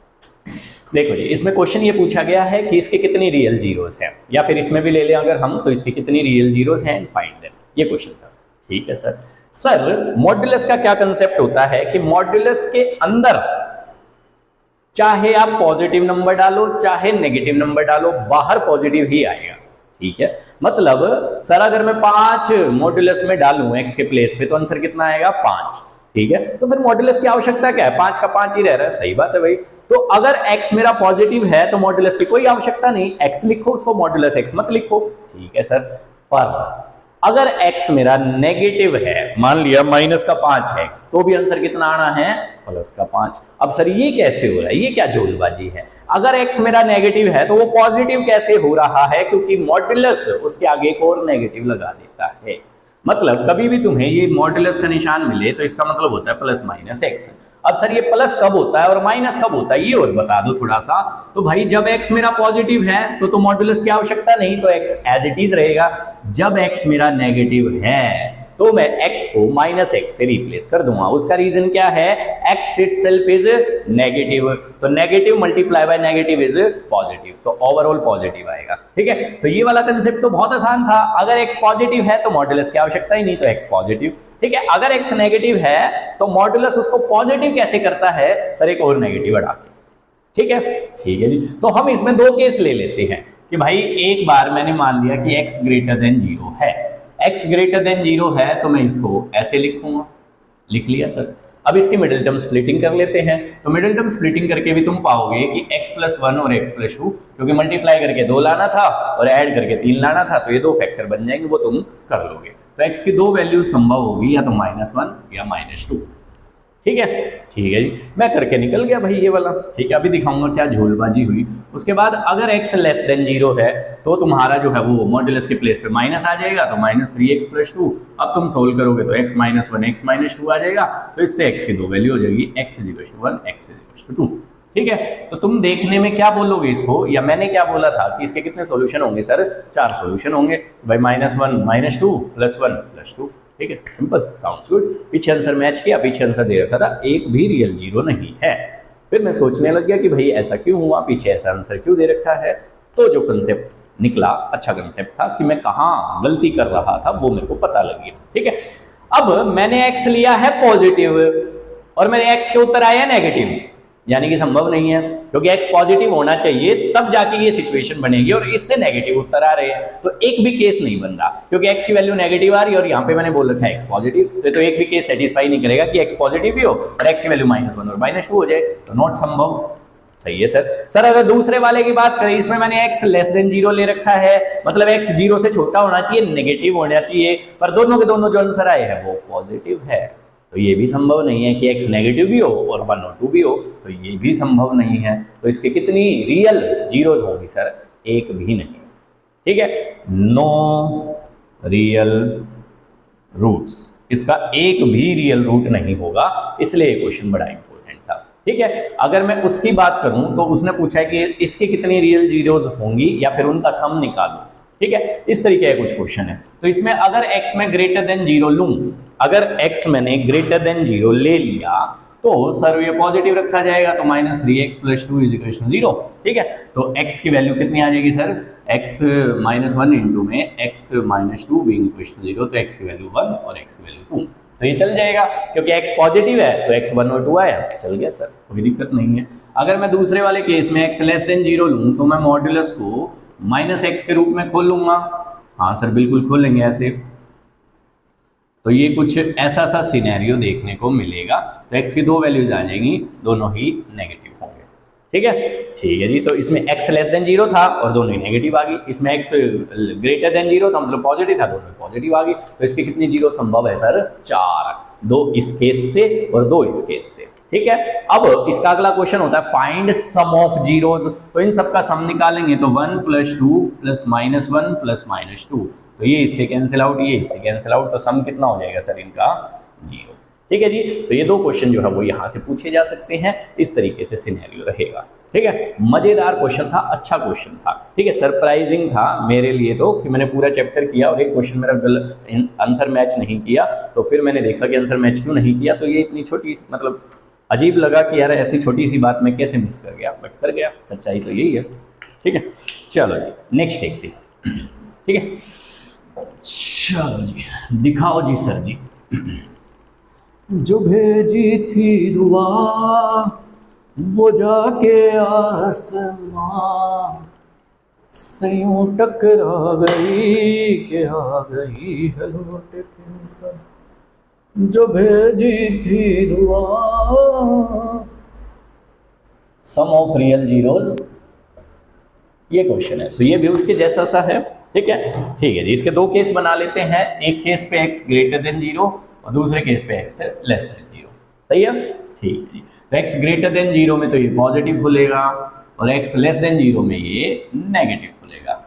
देखो जी, इसमें क्वेश्चन ये पूछा गया है कि इसके कितनी रियल जीरोस हैं, या फिर इसमें भी ले लें अगर हम, तो इसकी कितनी रियल जीरोस हैं, फाइंड देम, ये क्वेश्चन था। ठीक है सर। सर मॉडुलस का क्या कंसेप्ट होता है कि मॉडुलस के अंदर चाहे आप पॉजिटिव नंबर डालो चाहे नेगेटिव नंबर डालो, बाहर पॉजिटिव ही आएगा। ठीक है, मतलब सर अगर मैं 5 मॉडुलस में डालूं एक्स के प्लेस पे तो आंसर कितना आएगा, 5। ठीक है, तो फिर मॉडुलस की आवश्यकता क्या है, 5 का 5 ही रह रहा है, सही बात है भाई। तो अगर x मेरा पॉजिटिव है तो मॉडुलस की कोई आवश्यकता नहीं, x लिखो उसको, मॉडुलस x मत लिखो। ठीक है सर, पर अगर x मेरा नेगेटिव है, मान लिया माइनस का 5 है x, तो भी आंसर कितना आना है, प्लस का 5। अब सर ये कैसे हो रहा है, ये क्या जोलबाजी है। अगर x मेरा नेगेटिव है तो वो पॉजिटिव कैसे हो रहा है, क्योंकि मॉडुलस उसके आगे एक और नेगेटिव लगा देता है। मतलब कभी भी तुम्हें ये मॉडुलस का निशान मिले तो इसका मतलब होता है प्लस माइनस एक्स। अब सर ये प्लस कब होता है और माइनस कब होता है, ये और बता दो थोड़ा सा। तो भाई जब x मेरा पॉजिटिव है तो मॉडुलस की आवश्यकता नहीं, तो x एज इट इज रहेगा। जब x मेरा नेगेटिव है तो मैं x को माइनस एक्स से रिप्लेस कर दूंगा। उसका रीजन क्या है, x इटसेल्फ इज नेगेटिव, तो negative multiply by negative is positive, तो ओवरऑल पॉजिटिव आएगा। ठीक है, तो ये वाला कंसेप्ट तो बहुत आसान था। अगर x पॉजिटिव है तो मॉडुलस की आवश्यकता ही नहीं, तो x पॉजिटिव। ठीक है, अगर x नेगेटिव है तो मॉडुलस उसको पॉजिटिव कैसे करता है, सर एक और नेगेटिव हटा के। ठीक है जी। तो हम इसमें 2 केस ले लेते हैं कि भाई एक बार मैंने मान लिया कि x ग्रेटर देन 0 है, x ग्रेटर देन 0 है तो मैं इसको ऐसे लिखूंगा, लिख लिया सर। अब इसकी मिडिल टर्म स्प्लिटिंग कर लेते हैं, तो मिडिल टर्म स्प्लिटिंग करके भी तुम पाओगे कि x प्लस 1 और x प्लस 2, क्योंकि मल्टीप्लाई करके 2 लाना था और ऐड करके 3 लाना था, तो ये 2 फैक्टर बन जाएंगे, वो तुम कर लोगे। तो x की 2 वैल्यू संभव होगी, या तो -1 या -2। ठीक है जी, मैं करके निकल गया भाई ये वाला। ठीक है, अभी दिखाऊंगा क्या झोलबाजी हुई। उसके बाद अगर x लेस देन 0 है तो तुम्हारा जो है वो मॉडुलस के प्लेस पे माइनस आ जाएगा, तो -3x प्लस 2। अब तुम सोल्व करोगे तो x -1 x -2 आ जाएगा, तो इससे x की 2 वैल्यू हो जाएगी, x = 1 x = 2। ठीक है, तो तुम देखने में क्या बोलोगे इसको, या मैंने क्या बोला था कि इसके कितने सॉल्यूशन होंगे सर, 4 सॉल्यूशन होंगे भाई, -1 -2 +1 +2। ठीक है, सिंपल, साउंड्स गुड। पीछे आंसर मैच किया, पीछे आंसर दे रखा था, एक भी रियल 0 नहीं है। फिर मैं सोचने लग गया कि भाई ऐसा क्यों हुआ, पीछे ऐसा आंसर क्यों दे रखा है। तो जो कंसेप्ट निकला, अच्छा कंसेप्ट था कि मैं कहाँ गलती कर रहा था, वो मेरे को पता लग गया। ठीक है, अब मैंने x लिया है पॉजिटिव और मेरे x के उत्तर आया नेगेटिव, यानी कि संभव नहीं है, क्योंकि x पॉजिटिव होना चाहिए तब जाके ये सिचुएशन बनेगी, और इससे नेगेटिव उत्तर आ रहे हैं, तो एक भी केस नहीं बन रहा, क्योंकि x की वैल्यू नेगेटिव आ रही है और यहाँ पे मैंने बोल रखा है x पॉजिटिव, तो एक भी केस सेटिस्फाई नहीं करेगा कि x पॉजिटिव भी हो और x की वैल्यू -1 और -2 हो जाए, तो नॉट संभव। सही है सर अगर दूसरे वाले की बात करें, इसमें मैंने x लेस देन 0 ले रखा है, मतलब x 0 से छोटा होना चाहिए, नेगेटिव होना चाहिए, पर दोनों के दोनों जो आंसर आए हैं वो पॉजिटिव है, तो ये भी संभव नहीं है कि x नेगेटिव भी हो और 1 और 2 भी हो, तो ये भी संभव नहीं है। तो इसके कितनी रियल जीरोज होंगी सर? एक भी नहीं। ठीक है, नो रियल रूट्स, इसका एक भी रियल रूट नहीं होगा, इसलिए ये क्वेश्चन बड़ा इंपॉर्टेंट था। ठीक है, अगर मैं उसकी बात करूं तो उसने पूछा है कि इसकी कितनी रियल जीरोज होंगी या फिर उनका सम निकालो। ठीक है, इस तरीके का कुछ क्वेश्चन है। तो इसमें अगर x में ग्रेटर देन 0 लूं, अगर x मैंने ग्रेटर देन 0 ले लिया तो सर ये पॉजिटिव रखा जाएगा, तो -3x + 2 = 0। ठीक है, तो x की वैल्यू कितनी आ जाएगी सर? x - 1 इंटू में x - 2 being = 0, तो x की वैल्यू 1 और x की वैल्यू 2, तो ये चल जाएगा क्योंकि x पॉजिटिव है, तो x 1 और 2 आया, चल गया सर, कोई दिक्कत नहीं है। अगर मैं दूसरे वाले केस में x लेस देन 0 लूं तो मैं मॉड्यूलस को -x के रूप में खोल लूंगा। हाँ सर, बिल्कुल खोलेंगे ऐसे, तो ये कुछ ऐसा सा सिनेरियो देखने को मिलेगा, तो x की दो वैल्यूज आ जाएंगी, दोनों ही नेगेटिव होंगे। ठीक है जी, तो इसमें x लेस देन 0 था और दोनों ही नेगेटिव आ गई, इसमें x ग्रेटर देन 0 था, मतलब पॉजिटिव था, दोनों पॉजिटिव आ गई, तो इसकी कितनी जीरो संभव है सर? 4, 2 इस केस से और 2 इस केस से। ठीक है, अब इसका अगला क्वेश्चन होता है फाइंड सम ऑफ जीरोज, तो इन सबका सम निकालेंगे, तो 1 + 2 + -1 + -2, तो ये इससे कैंसिल आउट, ये इससे कैंसिल आउट, तो सम कितना हो जाएगा सर इनका? 0। ठीक है जी, तो ये दो क्वेश्चन जो है वो यहाँ से पूछे जा सकते हैं, इस तरीके से सिनेरियो रहेगा। ठीक है, मजेदार क्वेश्चन था, अच्छा क्वेश्चन था। ठीक है, सरप्राइजिंग था मेरे लिए तो कि मैंने पूरा चैप्टर किया और एक क्वेश्चन मेरा आंसर मैच नहीं किया, तो फिर मैंने देखा कि आंसर मैच क्यों नहीं किया, तो ये इतनी छोटी, मतलब अजीब लगा कि यार ऐसी छोटी सी बात मैं कैसे मिस कर गया, बट कर गया, सच्चाई तो यही है। ठीक है, चलो जी नेक्स्ट देखते हैं। ठीक है, चलो जी दिखाओ जी सर जी। जो भेजी थी दुआ वो जाके आसमां से यूं टकरा गई कि आ गई है लौट के सर, जो भेजी थी दुआ। सम ऑफ रियल जीरोज, ये क्वेश्चन है, तो ये भी उसके जैसा सा है। ठीक है जी, इसके दो केस बना लेते हैं, एक केस पे x ग्रेटर देन 0 और दूसरे केस पे x लेस देन 0। सही है, ठीक है जी। तो x ग्रेटर देन 0 में तो ये पॉजिटिव खुलेगा और x लेस देन 0 में ये नेगेटिव खुलेगा।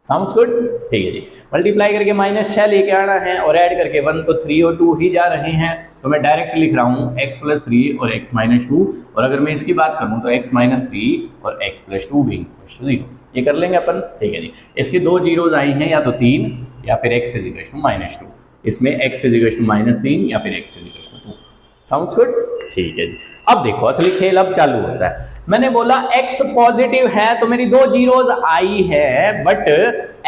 Sounds good? ठीक है जी, मल्टीप्लाई करके -6 लेके आना है और ऐड करके 1 तो 3 और 2 ही जा रहे हैं, तो मैं डायरेक्ट लिख रहा हूँ x + 3 और x - 2, और अगर मैं इसकी बात करूँ तो x - 3 और x + 2 being = 0, ये कर लेंगे अपन। ठीक है जी, इसकी दो जीरोज आई हैं, या तो 3 या फिर x = -2, इसमें x = -3 या फिर x = 2। Sounds good? ठीक है जी। अब देखो असली खेल अब चालू होता है। मैंने बोला x पॉजिटिव है तो मेरी दो जीरोज आई है, बट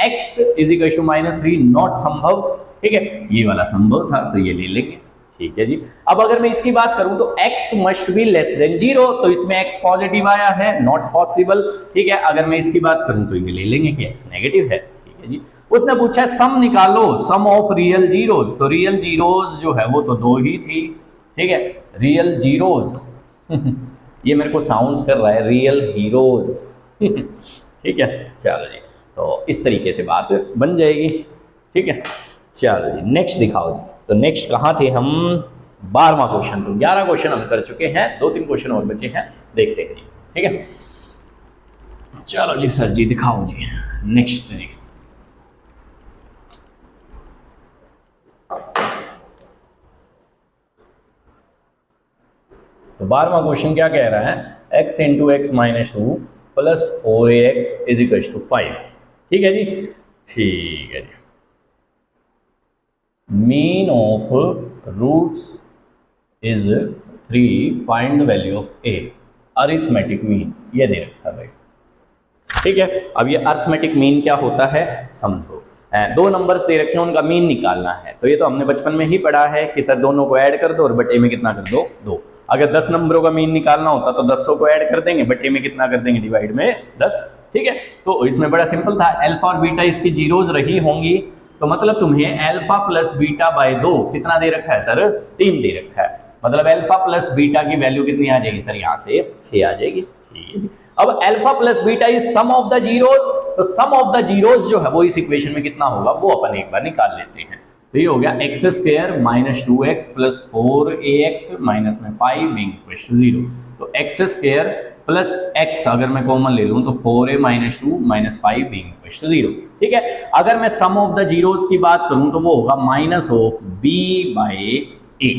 x = -3 नॉट संभव। ठीक है, ये वाला संभव था तो ये ले लेंगे। ठीक है जी, अब अगर मैं इसकी बात करूं तो x must be less than 0, तो इसमें x पॉजिटिव आया है, नॉट पॉसिबल। ठीक है, अगर मैं इसकी बात करूं तो ये ले लेंगे कि x नेगेटिव है। ठीक है जी, उसने पूछा है सम निकालो, सम ऑफ रियल जीरोज, तो रियल जीरोज जो है वो तो दो ही थी। ठीक है, रियल जीरोज ये मेरे को साउंड्स कर रहा है रियल हीरोज ठीक है, चलो जी, तो इस तरीके से बात बन जाएगी। ठीक है, चलो जी नेक्स्ट दिखाओ जी। तो नेक्स्ट कहाँ थे हम? 12वां क्वेश्चन, तो 11 क्वेश्चन हम कर चुके हैं, 2-3 क्वेश्चन और बचे हैं, देखते हैं जी। ठीक है, चलो जी सर जी दिखाओ जी नेक्स्ट जी। तो 12वां क्वेश्चन क्या कह रहा है? x × x - 2 + 4ax = 5। ठीक है जी, ठीक है जी। Mean of roots is 3, find the value of a, arithmetic mean ये दे रखा है भाई। ठीक है, अब ये अरिथमेटिक मीन क्या होता है समझो। दो नंबर्स दे रखे हैं, उनका मीन निकालना है, तो ये तो हमने बचपन में ही पढ़ा है कि सर दोनों को ऐड कर दो और बटे में कितना कर दो 2। अगर 10 नंबरों का मीन निकालना होता तो 10 को ऐड कर देंगे, बटे में कितना कर देंगे, डिवाइड में 10। ठीक है, तो इसमें बड़ा सिंपल था, अल्फा और बीटा इसकी जीरोज रही होंगी, तो मतलब तुम्हें अल्फा प्लस बीटा बाय 2 कितना दे रखा है सर, 3 दे रखा है। मतलब अल्फा प्लस बीटा की वैल्यू कितनी आ जाएगी सर, यहाँ से 6 आ जाएगी। ठीक है, अब alpha plus beta is sum of the zeros, तो सम ऑफ द जीरोज जो है वो इस इक्वेशन में कितना होगा वो अपन एक बार निकाल लेते हैं। तो ये हो गया x square minus 2x plus 4ax minus में 5 बीइंग इक्वल टू 0। तो एक्स स्क्वायर प्लस x अगर मैं कॉमन ले लूं तो 4a minus 2 minus 5 being equal to 0। ठीक है, अगर मैं सम ऑफ द जीरोज की बात करूं तो वो होगा minus of b by a।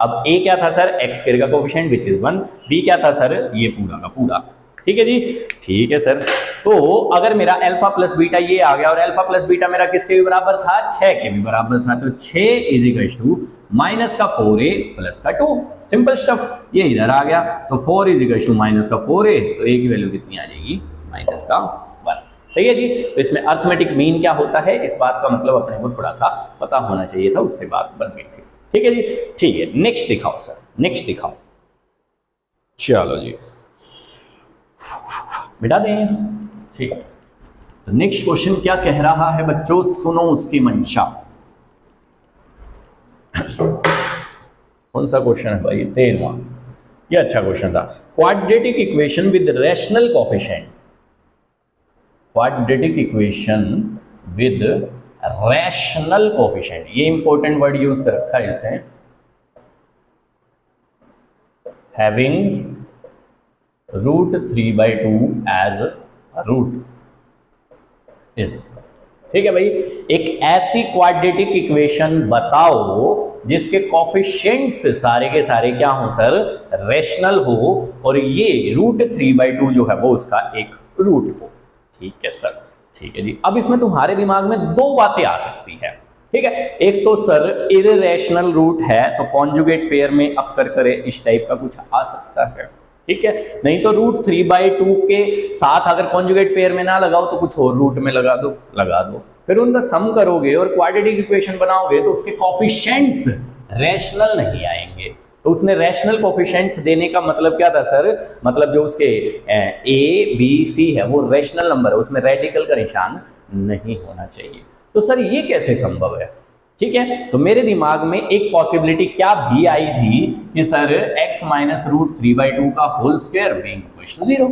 अब a क्या था सर, एक्स स्क्वायर का कोएफिशिएंट विच इज 1, b क्या था सर, ये पूरा का पूरा। ठीक है जी, ठीक है सर। तो अगर मेरा अल्फा प्लस बीटा ये आ गया और अल्फा प्लस बीटा मेरा किसके भी बराबर था, 6 के भी बराबर था, तो 6 इज इक्वल टू माइनस का 4a प्लस का 2, सिंपल स्टफ। ये इधर आ गया तो 4 इज इक्वल टू माइनस का 4a, तो a की वैल्यू कितनी आ जाएगी, माइनस का 1। सही है जी, तो इसमें अर्थमेटिक मीन क्या होता है, इस बात का मतलब अपने को थोड़ा सा पता होना चाहिए था, उससे बात बन गई थी। ठीक है जी, ठीक है, नेक्स्ट दिखाओ सर, नेक्स्ट दिखाओ। चलो जी, मिटा दें। ठीक है, तो नेक्स्ट क्वेश्चन क्या कह रहा है बच्चों, सुनो उसकी मंशा। कौन सा क्वेश्चन है भाई, 13वां। ये अच्छा क्वेश्चन था। Quadratic equation with rational coefficient, quadratic equation with rational coefficient, ये इंपॉर्टेंट वर्ड यूज कर रखा है इसने, हैविंग √3/2 एज रूट इज। ठीक है भाई, एक ऐसी क्वाड्रेटिक इक्वेशन बताओ जिसके कोएफिशिएंट्स सारे के सारे क्या हो सर, रैशनल हो, और ये √3/2 जो है वो उसका एक रूट हो। ठीक है सर, ठीक है जी। अब इसमें तुम्हारे दिमाग में दो बातें आ सकती है। ठीक है, एक तो सर इररेशनल रूट है तो कॉन्जुगेट पेयर में अक्कर करे, इस टाइप का कुछ आ सकता है। ठीक है, नहीं तो √3/2 के साथ अगर कॉन्जुगेट पेयर में ना लगाओ तो कुछ और रूट में लगा दो, फिर उनका सम करोगे और क्वाड्रेटिक इक्वेशन बनाओगे तो उसके कोएफिशिएंट्स रैशनल नहीं आएंगे। तो उसने रैशनल कोएफिशिएंट्स देने का मतलब क्या था सर, मतलब जो उसके a b c है वो रैशनल नंबर है, उसमें रेडिकल का निशान नहीं होना चाहिए। तो सर ये कैसे संभव है। ठीक है, तो मेरे दिमाग में एक पॉसिबिलिटी क्या भी आई थी कि सर x माइनस √3/2 का whole square being equal to 0,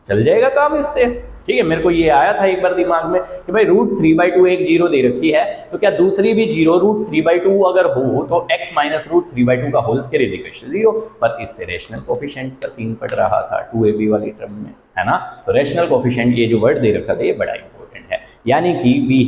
चल जाएगा काम इससे। ठीक है, मेरे को ये आया था एक बार दिमाग में कि भाई √3/2 एक जीरो दे रखी है, तो क्या दूसरी भी जीरो √3/2 अगर हो तो x माइनस √3/2 का whole square is equal to 0, पर इससे रैशनल कोएफिशिएंट्स का सीन पड़ रहा था 2ab वाली टर्म में, है ना। तो रैशनल कोएफिशिएंट ये जो वर्ड दे रखा था ये बड़ा इंपॉर्टेंट है, यानी कि we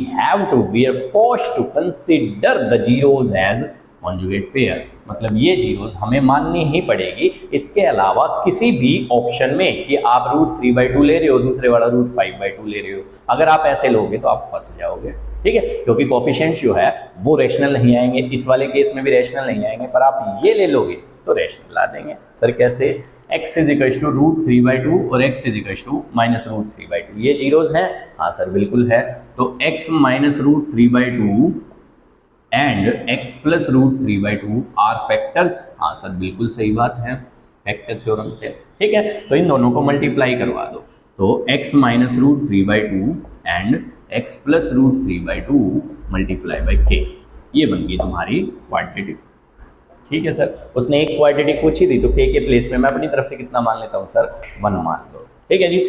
are forced to consider the zeros as conjugate pair, मतलब ये जीरोज हमें माननी ही पड़ेगी, इसके अलावा किसी भी ऑप्शन में कि आप √3/2 ले रहे हो, दूसरे वाला √5/2 ले रहे हो, अगर आप ऐसे लोगे तो आप फंस जाओगे। ठीक है, क्योंकि कोएफिशिएंट्स जो है वो रैशनल नहीं आएंगे, इस वाले केस में भी रैशनल नहीं आएंगे, पर आप ये ले लोगे तो रैशनल ला देंगे। सर कैसे, x इज इक्वल टू √3/2 और x is equal to minus √3/2, ये जीरोज हैं। हाँ सर बिल्कुल है, तो x minus √3/2 and x plus √3/2 are factors. हाँ सर बिल्कुल सही बात है, फैक्टर थ्योरम से। ठीक है, तो इन दोनों को मल्टीप्लाई करवा दो, तो x minus √3/2 and x plus √3/2 multiply by k, ये बन गई तुम्हारी क्वाड्रेटिक। ठीक है सर, उसने एक क्वाड्रेटिक पूछी थी तो k के प्लेस पे मैं अपनी तरफ से कितना मान लेता हूँ सर, 1 मान लो। ठीक है जी,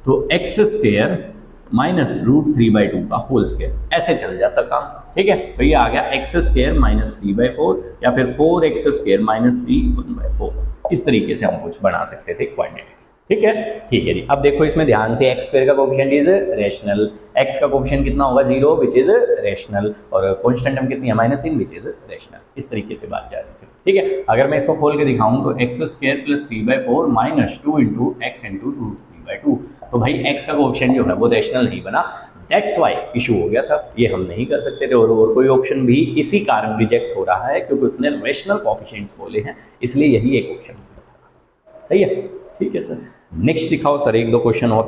तो x स्क्वायर माइनस √3/2 का होल स्क्वायर, ऐसे चल जाता काम। ठीक है, तो ये आ गया x स्क्वायर माइनस 3/4 या फिर 4x स्क्वायर माइनस 3/4, इस तरीके से हम कुछ बना सकते थे क्वाड्रेटिक। ठीक है, ठीक है जी। अब देखो इसमें ध्यान से, x स्क्वायर का कोएफिशिएंट इज रैशनल, x का कोएफिशिएंट कितना होगा 0 विच इज रैशनल, और कांस्टेंट टर्म कितनी है -3 विच इज रैशनल, इस तरीके से बात जा रही थी। ठीक है, अगर मैं इसको खोल के दिखाऊं तो x square plus 3/4 minus 2 into x into √3/2, तो भाई x का कोएफिशिएंट जो है वो रैशनल नहीं बना, दैट्स वाई इशू हो गया था, ये हम नहीं कर सकते थे, और कोई ऑप्शन भी इसी कारण रिजेक्ट हो रहा है क्योंकि उसने रैशनल कोएफिशिएंट्स बोले हैं, इसलिए यही एक ऑप्शन था। सही है, ठीक है सर। नेक्स्ट दिखाओ सर, एक दो क्वेश्चन और,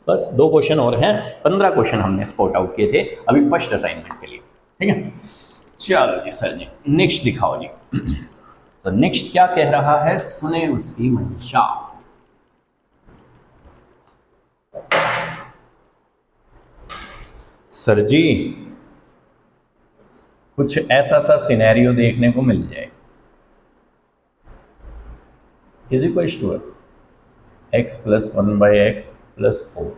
बस 2 क्वेश्चन और हैं, 15 क्वेश्चन हमने स्पॉट आउट किए थे अभी फर्स्ट असाइनमेंट के लिए। ठीक है, चलो जी सर जी, नेक्स्ट दिखाओ जी। तो नेक्स्ट क्या कह रहा है, सुने उसकी मंशा। सर जी कुछ ऐसा सा सिनेरियो देखने को मिल जाए, is equal to x plus 1/x plus 4,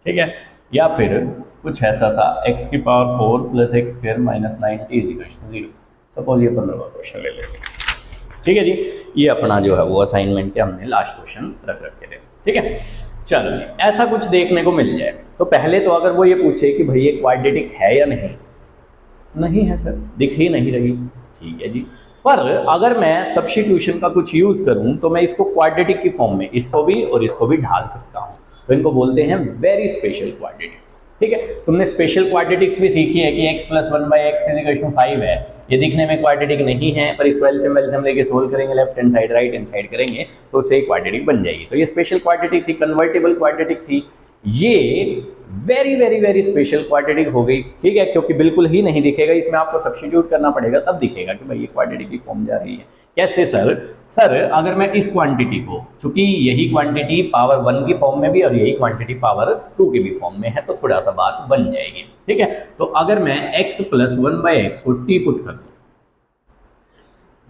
ठीक है, या फिर कुछ ऐसा सा x की power 4 plus x square minus 9 is equal to 0। Suppose ये 15वां क्वेश्चन ले लेते हैं, ठीक है जी। ये अपना जो है वो असाइनमेंट के हमने लास्ट क्वेश्चन रख रखे थे, ठीक है। चलो ऐसा कुछ देखने को मिल जाए तो पहले तो अगर वो ये पूछे कि भाई ये क्वाड्रेटिक है या नहीं, नहीं है सर, दिख ही नहीं रही, ठीक है जी। पर अगर मैं सब्स्टिट्यूशन का कुछ यूज करूं तो मैं इसको क्वाड्रेटिक की फॉर्म में इसको भी और इसको भी ढाल सकता हूं, तो इनको बोलते हैं वेरी स्पेशल क्वाड्रेटिक्स, ठीक है। तुमने स्पेशल क्वाड्रेटिक्स भी सीखी है कि x plus 1/x is equal to 5 है, ये दिखने में क्वाड्रेटिक नहीं है पर इसको एलसीएम लेके सोल्व करेंगे, left hand side right hand side करेंगे तो उससे क्वाड्रेटिक बन जाएगी। तो ये स्पेशल क्वाड्रेटिक थी, कन्वर्टेबल क्वाड्रेटिक थी, ये very very very special quadratic हो गई, ठीक है, क्योंकि बिल्कुल ही नहीं दिखेगा, इसमें आपको सब्स्टिट्यूट करना पड़ेगा तब दिखेगा कि भाई ये क्वाड्रेटिक की फॉर्म जा रही है। कैसे सर अगर मैं इस क्वांटिटी को, चूंकि यही क्वांटिटी पावर 1 की फॉर्म में भी और यही क्वांटिटी पावर 2 की भी फॉर्म में है तो थोड़ा सा बात बन जाएगी, ठीक है। तो अगर मैं x प्लस 1/x को t पुट कर दूं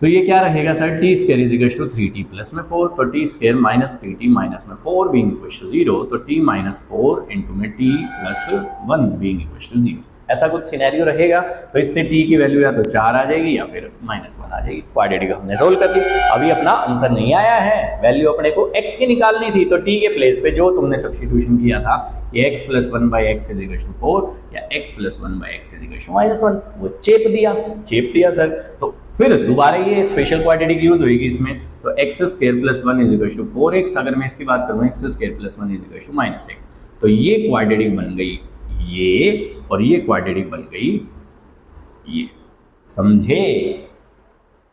तो ये क्या रहेगा sir, t square is equal to 3t plus में 4, तो T square minus 3t minus में 4 बीइंग इक्वल टू 0, तो t माइनस 4 इंटू में t plus 1 being equal to 0। ऐसा कुछ सिनेरियो रहेगा तो इससे t की वैल्यू या तो 4 आ जाएगी या फिर -1 आ जाएगी। क्वाड्रेटिक हमने सोल्व कर दी, अभी अपना आंसर नहीं आया है, वैल्यू अपने को x की निकालनी थी, तो t के प्लेस पे जो तुमने सब्स्टिट्यूशन किया था कि x plus 1/x is equal to 4 या x plus 1/x is equal to -1, वो चेप दिया सर। तो फिर दोबारा ये स्पेशल क्वाड्रेटिक यूज होगी इसमें, तो x square plus 1 is equal to 4x, अगर मैं इसकी बात करूँ x square plus 1 is equal to -x, तो ये क्वाड्रेटिक बन गई ये, और ये क्वाड्रेटिक बन गई ये, समझे।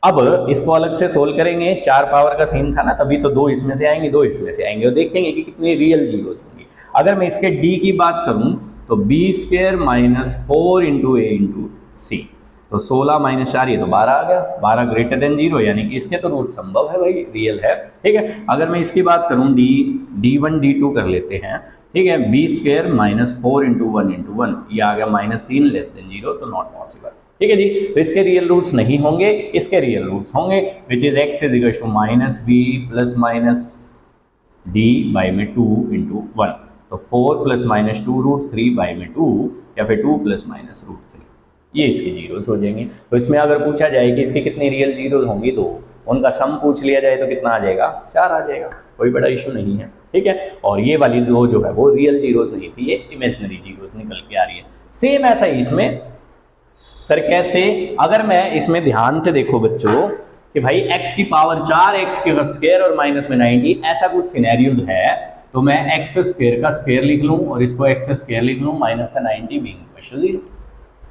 अब इसको अलग से सोल्व करेंगे, 4 पावर का सीन था ना, तभी तो 2 इसमें से आएंगे 2 इसमें से आएंगे और देखेंगे कि कितनी रियल जीरोस होंगी। अगर मैं इसके d की बात करूं तो b square minus 4 into a into सी, तो 16 माइनस 4 ये तो 12 आ गया, 12 ग्रेटर देन 0, यानी कि इसके तो रूट संभव है भाई, रियल है, ठीक है। अगर मैं इसकी बात करूं d1 d2 कर लेते हैं, ठीक है, b square minus 4 into 1 into 1, ये आ गया -3 लेस देन 0, तो नॉट पॉसिबल, ठीक है जी। तो इसके रियल रूट्स नहीं होंगे, इसके रियल रूट्स होंगे, which is x is equal to minus b plus minus d by में 2 इंटू 1, तो 4 प्लस माइनस 2 रूट 3 बाई में 2, या फिर 2 प्लस माइनस रूट 3, ये इसके जीरोस हो जाएंगे। तो इसमें अगर पूछा जाए कि इसके कितने रियल जीरोस होंगी तो उनका सम पूछ लिया जाए तो कितना आ जाएगा, 4 आ जाएगा, कोई बड़ा इशू नहीं है, ठीक है। और ये वाली दो जो है वो रियल जीरोस नहीं थी, ये इमेजिनरी जीरोस निकल के आ रही है। सेम ऐसा ही इसमें सर, कैसे, अगर मैं इसमें ध्यान से देखो बच्चों कि भाई x की पावर 4 x के स्क्वायर और माइनस में 90, ऐसा कुछ सिनेरियो है तो मैं x स्क्वायर का स्क्वायर लिख लूं और इसको x स्क्वायर लिख लूं माइनस का 90 बीइंग इक्वल टू 0,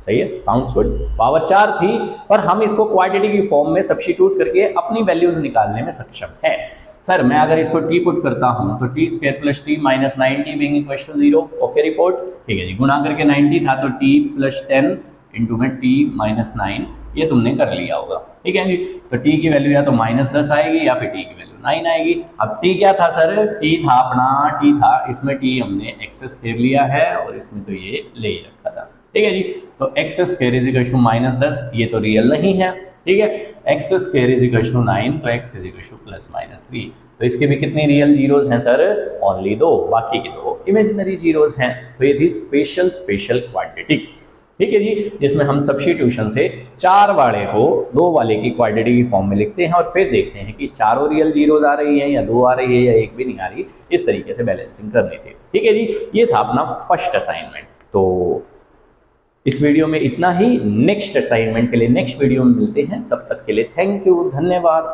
सही है, साउंड्स गुड। पावर 4 थी और हम इसको क्वाड्रेटिक की फॉर्म में सब्स्टिट्यूट करके अपनी वैल्यूज निकालने में सक्षम है। सर मैं अगर इसको t पुट करता हूं तो t square plus t minus 90 being equal to 0, okay report, ठीक है जी। गुणा करके 90 था तो t प्लस 10 इंटू में t माइनस 9, ये तुमने कर लिया होगा, ठीक है जी। तो t की वैल्यू या तो -10 आएगी या फिर t की वैल्यू 9 आएगी। अब t क्या था सर, t था अपना, t था, इसमें t हमने x स्क्वायर लिया है और इसमें तो ये ले ही रखा था, ठीक है जी। तो x square is equal to -10, ये तो रियल नहीं है, ठीक है। x square is equal to 9, तो x is equal to plus -3, तो इसके भी कितनी रियल जीरोस हैं सर, ओनली 2, बाकी के 2 इमेजिनरी जीरोस हैं। तो ये थी स्पेशल क्वाड्रेटिक्स, ठीक है जी, जिसमें हम सब्स्टिट्यूशन से 4 वाले को 2 वाले की क्वाड्रेटिक की फॉर्म में लिखते हैं और फिर देखते हैं कि चारों रियल जीरोस आ रही हैं या 2 आ रही है या 1 भी नहीं आ रही, इस तरीके से बैलेंसिंग करनी थी, ठीक है जी। ये था अपना फर्स्ट असाइनमेंट। तो इस वीडियो में इतना ही, नेक्स्ट असाइनमेंट के लिए नेक्स्ट वीडियो में मिलते हैं, तब तक के लिए थैंक यू, धन्यवाद।